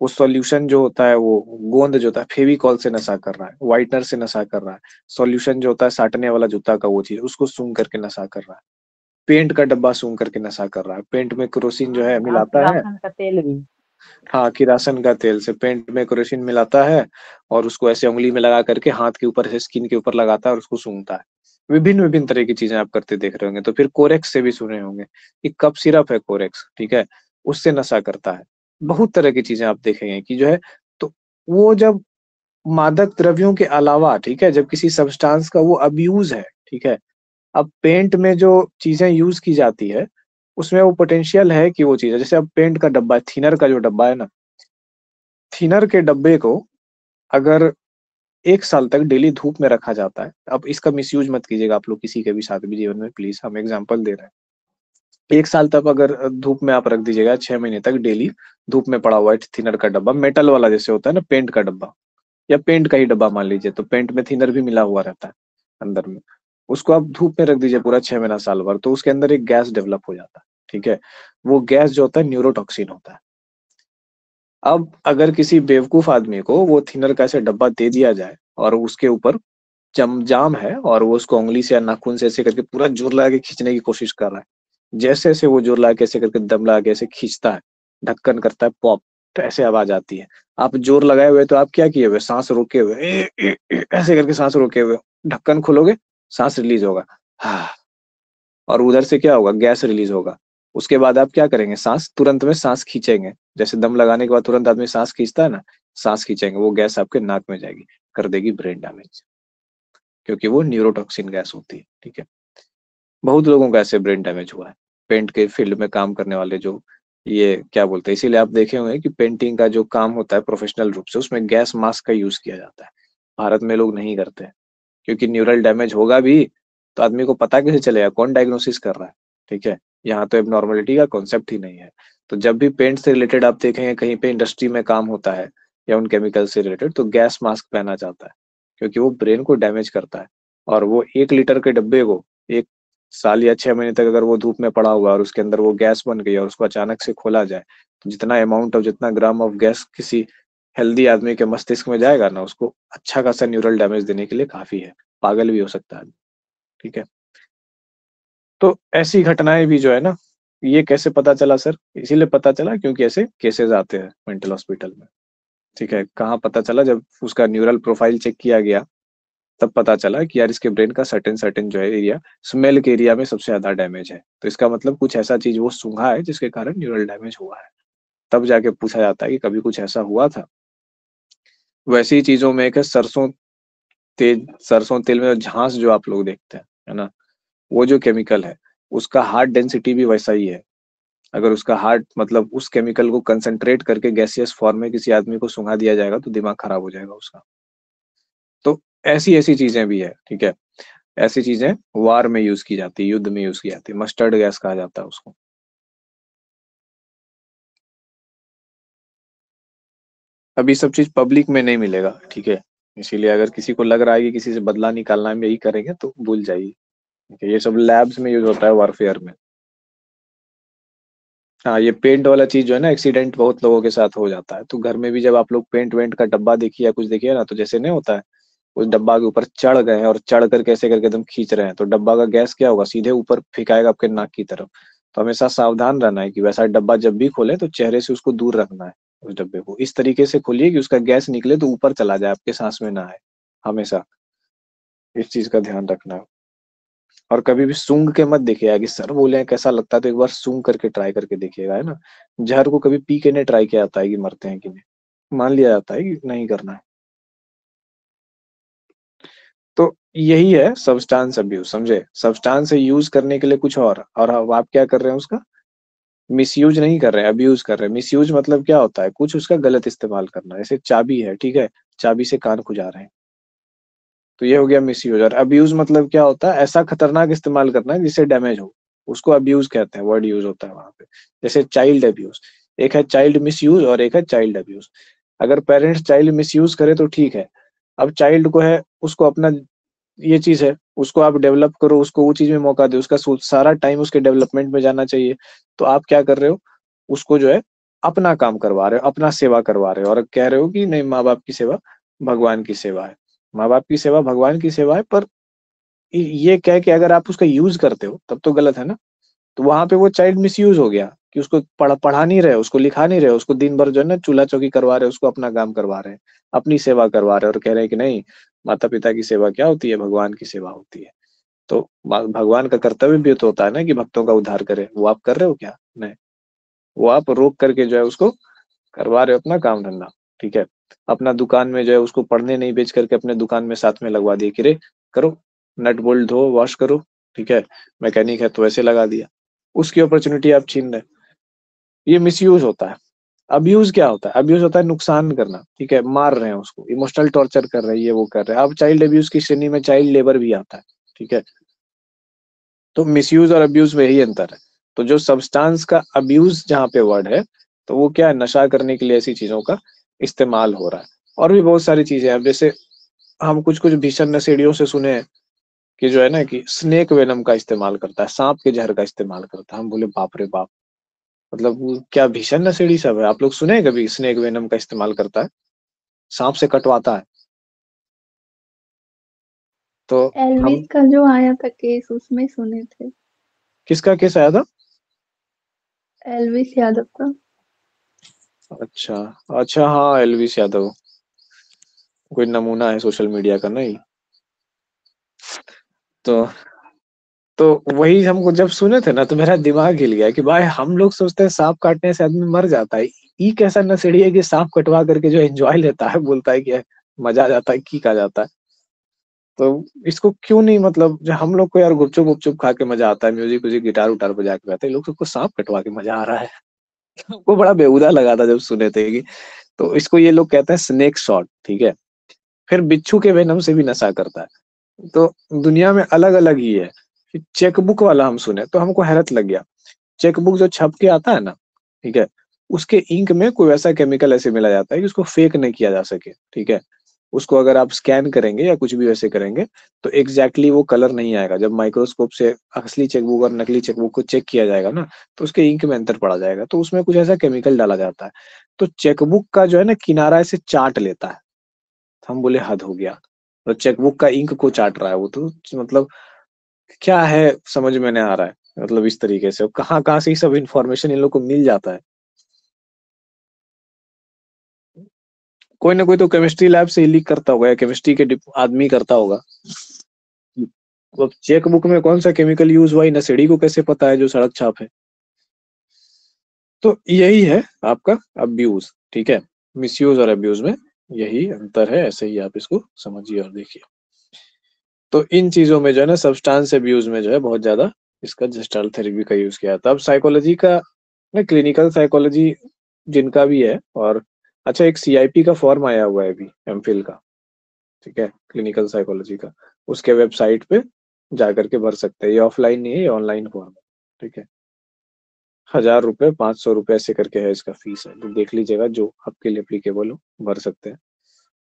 वो सॉल्यूशन जो होता है, वो गोंद जो होता है, फेविकॉल से नशा कर रहा है, व्हाइटनर से नशा कर रहा है। सॉल्यूशन जो होता है साटने वाला जूता का, वो चीज उसको सूंघ करके नशा कर रहा है। पेंट का डब्बा सूंघ करके नशा कर रहा है। पेंट में केरोसिन जो है और मिलाता है, राशन का तेल भी। हाँ किरासन का तेल से पेंट में केरोसिन मिलाता है, और उसको ऐसे उंगली में लगा करके हाथ के ऊपर से स्किन के ऊपर लगाता है और उसको सूंघता है। विभिन्न विभिन्न तरह की चीजें आप करते देख रहे होंगे। तो फिर कोरेक्स से भी सुने होंगे, कि कप सिरप है कोरेक्स, ठीक है, उससे नशा करता है। बहुत तरह की चीजें आप देखेंगे कि जो है, तो वो जब मादक द्रव्यों के अलावा, ठीक है, जब किसी सब्सटेंस का वो अब्यूज है, ठीक है। अब पेंट में जो चीजें यूज की जाती है उसमें वो पोटेंशियल है कि वो चीज है, जैसे अब पेंट का डब्बा, थिनर का जो डब्बा है ना, थिनर के डब्बे को अगर 1 साल तक डेली धूप में रखा जाता है, अब इसका मिसयूज मत कीजिएगा आप लोग किसी के भी साथ भी जीवन में, प्लीज, हम एग्जांपल दे रहे हैं। 1 साल तक अगर धूप में आप रख दीजिएगा, 6 महीने तक डेली धूप में पड़ा हुआ है थिनर का डब्बा, मेटल वाला जैसे होता है ना पेंट का डब्बा, या पेंट का ही डब्बा मान लीजिए, तो पेंट में थिनर भी मिला हुआ रहता है अंदर में। उसको आप धूप में रख दीजिए पूरा 6 महीना साल भर, तो उसके अंदर एक गैस डेवलप हो जाता है, ठीक है। वो गैस जो होता है न्यूरोटॉक्सिन होता है। अब अगर किसी बेवकूफ आदमी को वो थिनर का ऐसे डब्बा दे दिया जाए और उसके ऊपर जाम है और वो उसको उंगली से या नाखून से ऐसे करके पूरा जोर लगा के खींचने की कोशिश कर रहा है, जैसे जैसे वो जोर लगा के ऐसे करके दम लगा के ऐसे खींचता है, ढक्कन करता है पॉप, तो ऐसे आवाज आती है। आप जोर लगाए हुए तो आप क्या किए हुए, सांस रोके हुए ऐसे करके सांस रोके हुए, ढक्कन खोलोगे सांस रिलीज होगा, हाँ, और उधर से क्या होगा, गैस रिलीज होगा। उसके बाद आप क्या करेंगे, सांस तुरंत में सांस खींचेंगे, जैसे दम लगाने के बाद तुरंत आदमी सांस खींचता है ना, सांस खींचेंगे, वो गैस आपके नाक में जाएगी, कर देगी ब्रेन डैमेज, क्योंकि वो न्यूरोटॉक्सिन गैस होती है, ठीक है। बहुत लोगों का ऐसे ब्रेन डैमेज हुआ है, पेंट के फील्ड में काम करने वाले जो, ये क्या बोलते हैं, इसीलिए आप देखे होंगे कि पेंटिंग का जो काम होता है प्रोफेशनल रूप से, उसमें गैस मास्क का यूज किया जाता है। भारत में लोग नहीं करते हैं, क्योंकि न्यूरल डैमेज होगा भी तो आदमी को पता कैसे चलेगा, कौन डायग्नोसिस कर रहा है, ठीक है। यहाँ तो एबनॉर्मलिटी का कॉन्सेप्ट ही नहीं है। तो जब भी पेंट से रिलेटेड आप देखेंगे कहीं पे इंडस्ट्री में काम होता है या उन केमिकल से रिलेटेड, तो गैस मास्क पहना जाता है, क्योंकि वो ब्रेन को डैमेज करता है। और वो 1 लीटर के डब्बे को 1 साल या 6 महीने तक अगर वो धूप में पड़ा हुआ और उसके अंदर वो गैस बन गई और उसको अचानक से खोला जाए, तो जितना अमाउंट ऑफ, जितना ग्राम ऑफ गैस किसी हेल्दी आदमी के मस्तिष्क में जाएगा ना, उसको अच्छा खासा न्यूरल डैमेज देने के लिए काफी है, पागल भी हो सकता है, ठीक है। तो ऐसी घटनाएं भी जो है ना, ये कैसे पता चला सर, इसीलिए पता चला क्योंकि ऐसे केसेस आते हैं मेंटल हॉस्पिटल में, ठीक है। कहाँ पता चला, जब उसका न्यूरल प्रोफाइल चेक किया गया तब पता चला कि यार इसके ब्रेन का सर्टेन सर्टेन जो है एरिया, स्मेल के एरिया में सबसे ज्यादा डैमेज है। तो इसका मतलब कुछ ऐसा चीज वो सूंघा है जिसके कारण न्यूरल डैमेज हुआ है। तब जाके पूछा जाता है कि कभी कुछ ऐसा हुआ था। वैसी ही चीजों में एक है सरसों तेल में झांस जो आप लोग देखते हैं, है ना, वो जो केमिकल है उसका हार्ट डेंसिटी भी वैसा ही है। अगर उसका हार्ट मतलब उस केमिकल को कंसंट्रेट करके गैसियस फॉर्म में किसी आदमी को सुंघा दिया जाएगा तो दिमाग खराब हो जाएगा उसका। तो ऐसी ऐसी चीजें भी है, ठीक है। ऐसी चीजें वार में यूज की जाती है, युद्ध में यूज की जाती है, मस्टर्ड गैस कहा जाता है उसको। अभी सब चीज पब्लिक में नहीं मिलेगा, ठीक है। इसीलिए अगर किसी को लग रहा है कि किसी से बदला निकालना है, हम यही करेंगे, तो भूल जाइए, ठीक है। ये सब लैब्स में यूज होता है वॉरफेयर में। हाँ, ये पेंट वाला चीज जो है ना, एक्सीडेंट बहुत लोगों के साथ हो जाता है। तो घर में भी जब आप लोग पेंट वेंट का डब्बा देखिए या कुछ देखिए ना, तो जैसे नहीं होता है, उस डब्बा के ऊपर चढ़ गए हैं और चढ़ कर कैसे करके एकदम खींच रहे हैं, तो डब्बा का गैस क्या होगा, सीधे ऊपर फेंकाएगा आपके नाक की तरफ। तो हमेशा सावधान रहना है कि वैसा डब्बा जब भी खोले तो चेहरे से उसको दूर रखना है। उस डब्बे को इस तरीके से खोलिए कि उसका गैस निकले तो ऊपर चला जाए, आपके सांस में ना आए। हमेशा इस चीज का ध्यान रखना है। और कभी भी सूंघ के मत देखिएगा कि सर बोले हैं कैसा लगता है, तो एक बार सूंघ करके ट्राई करके देखिएगा, है ना। जहर को कभी पी के नहीं ट्राई किया जाता है कि मरते हैं कि नहीं, मान लिया जाता है कि नहीं करना है। तो यही है सब्सटेंस अब्यूज, समझे। सब्सटेंस यूज करने के लिए कुछ और अब आप क्या कर रहे हैं, उसका मिसयूज नहीं कर रहे हैं, अब्यूज कर रहे हैं। मिसयूज मतलब क्या होता है, कुछ उसका गलत इस्तेमाल करना, जैसे चाबी है, ठीक है, चाबी से कान खुजा रहे हैं, तो ये हो गया मिसयूज। और अब्यूज मतलब क्या होता है, ऐसा खतरनाक इस्तेमाल करना है जिससे डैमेज हो, उसको अब्यूज कहते हैं, वर्ड यूज होता है वहां पे। जैसे चाइल्ड अब्यूज, एक है चाइल्ड मिसयूज और एक है चाइल्ड अब्यूज। अगर पेरेंट्स चाइल्ड मिसयूज करे तो ठीक है। अब चाइल्ड को है, उसको अपना ये चीज है, उसको आप डेवलप करो, उसको वो चीज में मौका दो, उसका सारा टाइम उसके डेवलपमेंट में जाना चाहिए। तो आप क्या कर रहे हो, उसको जो है अपना काम करवा रहे हो, अपना सेवा करवा रहे हो, और कह रहे हो कि नहीं, माँ बाप की सेवा भगवान की सेवा है। माँ बाप की सेवा भगवान की सेवा है, पर ये कह के अगर आप उसका यूज करते हो तब तो गलत है ना। तो वहां पे वो चाइल्ड मिस यूज हो गया कि उसको पढ़ा नहीं रहे, उसको लिखा नहीं रहे, उसको दिन भर जो है ना चूल्हा चौकी करवा रहे, उसको अपना काम करवा रहे हैं, अपनी सेवा करवा रहे हैं, और कह रहे हैं कि नहीं, माता पिता की सेवा क्या होती है, भगवान की सेवा होती है। तो भगवान का कर्तव्य भी तो होता है ना कि भक्तों का उद्धार करे, वो आप कर रहे हो क्या, नहीं। वो आप रोक करके जो है उसको करवा रहे हो अपना काम धंधा, ठीक है। अपना दुकान में जो है उसको पढ़ने नहीं बेच करके अपने दुकान में साथ में लगवा दिए कि रे करो, नट बोल्ट धो वॉश करो, ठीक है, मैकेनिक है तो ऐसे लगा दिया, उसकी अपॉर्चुनिटी आप छीन रहे। ये मिसयूज होता है। अब्यूज क्या होता है, अब्यूज होता है नुकसान करना, ठीक है, मार रहे हैं उसको, इमोशनल टॉर्चर कर रहे हैं, ये वो कर रहे हैं। अब चाइल्ड अब्यूज की श्रेणी में चाइल्ड लेबर भी आता है, ठीक है। तो मिसयूज और अब्यूज में यही अंतर है। तो जो सब्सटेंस का अब्यूज जहाँ पे वर्ड है, तो वो क्या है, नशा करने के लिए ऐसी चीजों का इस्तेमाल हो रहा है। और भी बहुत सारी चीजें हैं, अब जैसे हम कुछ कुछ भीषण नशेड़ियों से सुने हैं कि जो है ना कि स्नेक वेनम का इस्तेमाल करता है, सांप के जहर का इस्तेमाल करता है। हम बोले बाप रे बाप, मतलब वो क्या भीषण नशेड़ी सब है। आप लोग सुने हैं कभी स्नेक वेनम का इस्तेमाल करता है, सांप से कटवाता है? तो एलविस हम का जो आया था केस उसमें सुने थे। किसका केस आया था? एलविस यादव का। अच्छा अच्छा, हाँ एलविस यादव कोई नमूना है सोशल मीडिया का, नहीं? तो तो वही हमको जब सुने थे ना तो मेरा दिमाग हिल गया कि भाई हम लोग सोचते हैं सांप काटने से आदमी मर जाता है, ये कैसा नशेड़ी है कि सांप कटवा करके जो एंजॉय लेता है, बोलता है कि मजा आ जाता है, किक आ जाता है। तो इसको क्यों नहीं, मतलब जो हम लोग को यार गुपचुप गुपचुप खा के मजा आता है, म्यूजिक म्यूजिक गिटार उटार बजा के गाते हैं, लोग सबको सांप कटवा के मजा आ रहा है। हमको बड़ा बेहुदा लगा था जब सुने थे कि, तो इसको ये लोग कहते हैं स्नेक शॉट, ठीक है। फिर बिच्छू के वेनम से भी नशा करता है। तो दुनिया में अलग अलग ही है। चेकबुक वाला हम सुने तो हमको हैरत लग गया। चेकबुक जो छप के आता है ना, ठीक है, उसके इंक में कोई ऐसा केमिकल ऐसे मिला जाता है कि उसको फेक नहीं किया जा सके, ठीक है। उसको अगर आप स्कैन करेंगे या कुछ भी वैसे करेंगे तो एग्जैक्टली वो कलर नहीं आएगा। जब माइक्रोस्कोप से असली चेकबुक और नकली चेकबुक को चेक किया जाएगा ना, तो उसके इंक में अंतर पड़ा जाएगा, तो उसमें कुछ ऐसा केमिकल डाला जाता है। तो चेकबुक का जो है ना किनारा ऐसे चाट लेता है। तो हम बोले हद हो गया, तो चेकबुक का इंक को चाट रहा है वो, तो मतलब क्या है समझ में नहीं आ रहा है। मतलब इस तरीके से कहाँ कहाँ से ये सब इंफॉर्मेशन इन लोग को मिल जाता है। कोई ना कोई तो केमिस्ट्री लैब से ही लीक करता होगा, या केमिस्ट्री के आदमी करता होगा। अब चेक बुक में कौन सा केमिकल यूज हुआ, नशेड़ी को कैसे पता है जो सड़क छाप है। तो यही है आपका अब्यूज, ठीक है। मिसयूज और अब्यूज में यही अंतर है, ऐसे ही आप इसको समझिए और देखिए। तो इन चीजों में जो है ना, सब्सटेंस अब्यूज में जो है बहुत ज्यादा इसका जेस्टाल्ट थेरेपी का यूज किया था। अब साइकोलॉजी का ना, क्लिनिकल साइकोलॉजी जिनका भी है, और अच्छा एक सीआईपी का फॉर्म आया हुआ है अभी एमफिल का, ठीक है, क्लिनिकल साइकोलॉजी का। उसके वेबसाइट पे जा करके भर सकते हैं। ये ऑफलाइन नहीं है, ये ऑनलाइन फॉर्म है, ठीक है। 1000 रुपए 500 रुपए ऐसे करके है इसका फीस है, तो देख लीजिएगा जो आपके लिए एप्लीकेबल हो, भर सकते हैं।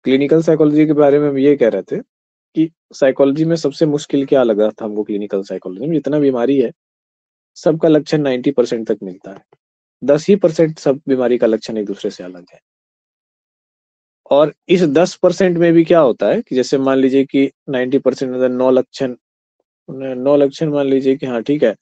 क्लिनिकल साइकोलॉजी के बारे में हम ये कह रहे थे कि साइकोलॉजी में सबसे मुश्किल क्या लगा था हमको, क्लिनिकल साइकोलॉजी में जितना बीमारी है सबका लक्षण 90% तक मिलता है, 10% सब बीमारी का लक्षण एक दूसरे से अलग है। और इस 10% में भी क्या होता है कि जैसे मान लीजिए कि 90% में 9 लक्षण, 9 लक्षण मान लीजिए कि हाँ ठीक है,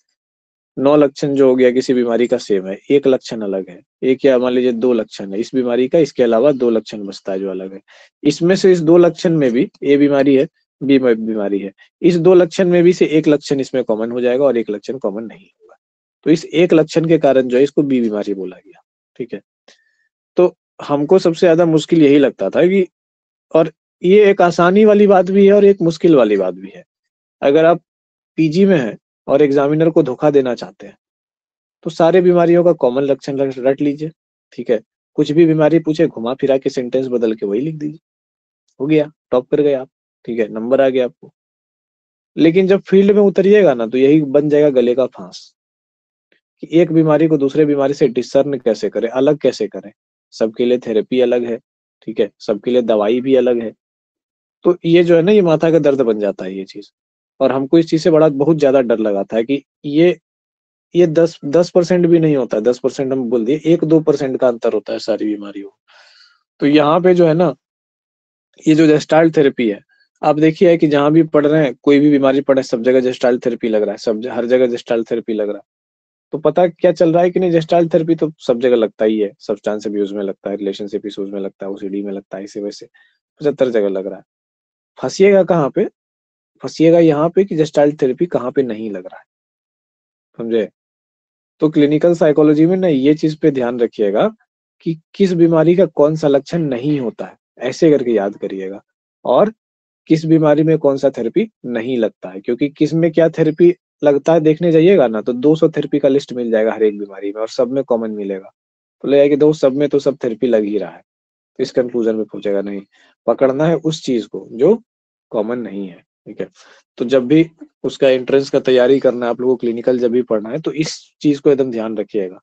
9 लक्षण जो हो गया किसी बीमारी का सेम है, एक लक्षण अलग है। एक या मान लीजिए 2 लक्षण है इस बीमारी का, इसके अलावा 2 लक्षण बचता है जो अलग है। इसमें से इस 2 लक्षण में भी ए बीमारी है, बी बीमारी है, इस 2 लक्षण में भी से एक लक्षण इसमें कॉमन हो जाएगा और एक लक्षण कॉमन नहीं होगा। तो इस एक लक्षण के कारण जो है इसको बी बीमारी बोला गया, ठीक है। तो हमको सबसे ज्यादा मुश्किल यही लगता था कि, और ये एक आसानी वाली बात भी है और एक मुश्किल वाली बात भी है। अगर आप पीजी में हैं और एग्जामिनर को धोखा देना चाहते हैं तो सारे बीमारियों का कॉमन लक्षण रट लीजिए, ठीक है। कुछ भी बीमारी पूछे घुमा फिरा के सेंटेंस बदल के वही लिख दीजिए, हो गया, टॉप कर गए आप, ठीक है, नंबर आ गया आपको। लेकिन जब फील्ड में उतरिएगा ना तो यही बन जाएगा गले का फांस कि एक बीमारी को दूसरे बीमारी से डिसर्न कैसे करें, अलग कैसे करें। सबके लिए थेरेपी अलग है, ठीक है, सबके लिए दवाई भी अलग है। तो ये जो है ना, ये माथा का दर्द बन जाता है ये चीज। और हमको इस चीज से बड़ा बहुत ज्यादा डर लगा था कि ये 10% भी नहीं होता है, 10% हम बोल दिए, 1-2% का अंतर होता है सारी बीमारियों। तो यहाँ पे जो है ना, ये जो जेस्टाल्ट थेरेपी है, आप देखिए कि जहां भी पढ़ रहे हैं, कोई भी बीमारी पढ़े, सब जगह जेस्टाल्ट थेरेपी लग रहा है, सब हर जगह जेस्टाल्ट थेरेपी लग रहा है। तो पता क्या चल रहा है कि नहीं, जेस्टाल्ट थेरेपी तो सब जगह लगता ही है, सब्सटेंस अब्यूज में लगता है, रिलेशनशिप इश्यूज में लगता है, ओसीडी में लगता है, इसे वैसे 75 जगह लग रहा है। फंसिएगा कहाँ पे, फंसिएगा यहाँ पे कि जेस्टाल्ट थेरेपी कहाँ पे नहीं लग रहा है, समझे। तो क्लिनिकल साइकोलॉजी में ना ये चीज पे ध्यान रखिएगा कि किस बीमारी का कौन सा लक्षण नहीं होता है, ऐसे करके याद करिएगा। और किस बीमारी में कौन सा थेरेपी नहीं लगता है, क्योंकि किस में क्या थेरेपी लगता है देखने जाइएगा ना तो 200 थेरेपी का लिस्ट मिल जाएगा हर एक बीमारी में, और सब में कॉमन मिलेगा। तो लगेगा कि दोस्त सब में तो सब थेरेपी लग ही रहा है, तो इस कंक्लूजन में पहुंचेगा नहीं। पकड़ना है उस चीज को जो कॉमन नहीं है, ठीक है। तो जब भी उसका एंट्रेंस का तैयारी करना है आप लोगों को, क्लिनिकल जब भी पढ़ना है, तो इस चीज को एकदम ध्यान रखिएगा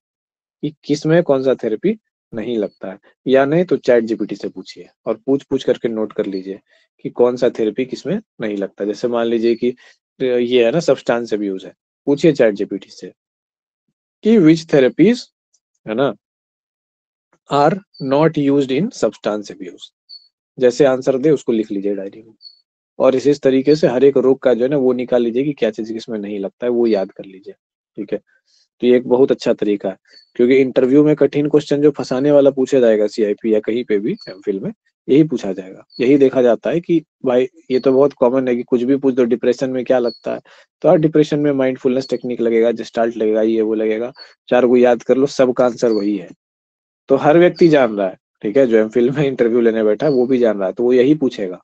कि किस में कौन सा थेरेपी नहीं लगता है। या नहीं तो चैट जीपीटी से पूछिए और पूछ पूछ करके नोट कर लीजिए कि कौन सा थेरेपी किसमें नहीं लगता। जैसे मान लीजिए कि ये है ना सब्सटेंस अब्यूज है, पूछिए चैट जीपीटी से कि विच थेरेपीज, है ना, are not used in substance abuse. जैसे आंसर दे उसको लिख लीजिए डायरी में, और इस तरीके से हर एक रोग का जो है ना वो निकाल लीजिए कि क्या चीज किसमें नहीं लगता है, वो याद कर लीजिए। ठीक है, तो ये एक बहुत अच्छा तरीका है, क्योंकि इंटरव्यू में कठिन क्वेश्चन जो फंसाने वाला पूछा जाएगा सीआईपी या कहीं पे भी एमफिल में, यही पूछा जाएगा। यही देखा जाता है कि भाई ये तो बहुत कॉमन है कि कुछ भी पूछ दो डिप्रेशन में क्या लगता है, तो हर डिप्रेशन में माइंडफुलनेस टेक्निक लगेगा, जेस्टाल्ट लगेगा, ये वो लगेगा, चार को याद कर लो, सबका आंसर वही है। तो हर व्यक्ति जान रहा है, ठीक है, जो एमफिल में इंटरव्यू लेने बैठा है वो भी जान रहा है, तो वो यही पूछेगा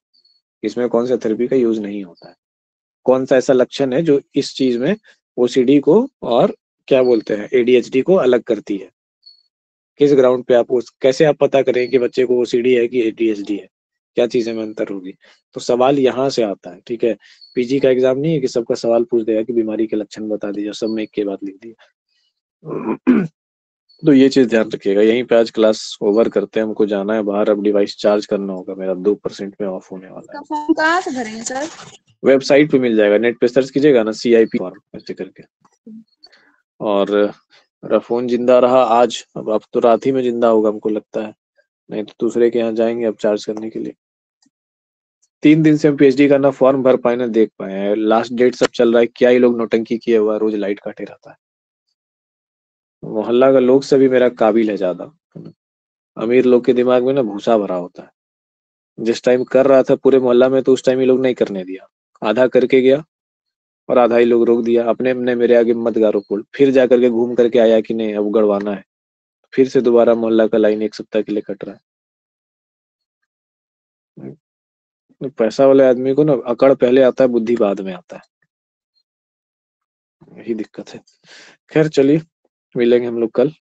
इसमें कौन सा थेरेपी का यूज नहीं होता है, कौन सा ऐसा लक्षण है जो इस चीज में ओसीडी को और क्या बोलते हैं एडीएचडी को अलग करती है, किस ग्राउंड पे आप कैसे आप पता करें कि बच्चे को ओसीडी है कि एडीएचडी है, क्या चीजें में अंतर होगी। तो सवाल यहाँ से आता है। ठीक है, पीजी का एग्जाम नहीं है कि सबका सवाल पूछ देगा कि बीमारी के लक्षण बता दीजिए, सब में एक के बाद लिख दिया। तो ये चीज ध्यान रखिएगा। यहीं पे आज क्लास ओवर करते हैं, हमको जाना है बाहर, अब डिवाइस चार्ज करना होगा, मेरा 2% में ऑफ होने वाला है। फॉर्म कहाँ से भरेंगे सर? वेबसाइट पे मिल जाएगा, नेट पे सर्च कीजिएगा ना सीआईपी फॉर्म ऐसे करके। और मेरा फोन जिंदा रहा आज, अब तो रात ही में जिंदा होगा हमको लगता है, नहीं तो दूसरे के यहाँ जाएंगे अब चार्ज करने के लिए। 3 दिन से हम पीएचडी का ना फॉर्म भर पाए ना देख पाए, लास्ट डेट सब चल रहा है, क्या ही लोग नौटंकी किए हुआ है, रोज लाइट काटे रहता है। मोहल्ला का लोग से भी मेरा काबिल है ज्यादा, अमीर लोग के दिमाग में ना भूसा भरा होता है। जिस टाइम कर रहा था पूरे मोहल्ला में, तो उस टाइम ये लोग नहीं करने दिया, आधा करके गया और आधा ही लोग रोक दिया, अपने अपने मेरे आगे मत गारो पुल, फिर जा करके घूम करके आया कि नहीं अब गड़वाना है, फिर से दोबारा मोहल्ला का लाइन 1 सप्ताह के लिए कट रहा है। पैसा वाले आदमी को ना अकड़ पहले आता है, बुद्धि बाद में आता है, यही दिक्कत है। खैर चलिए, मिलेंगे हम लोग कल।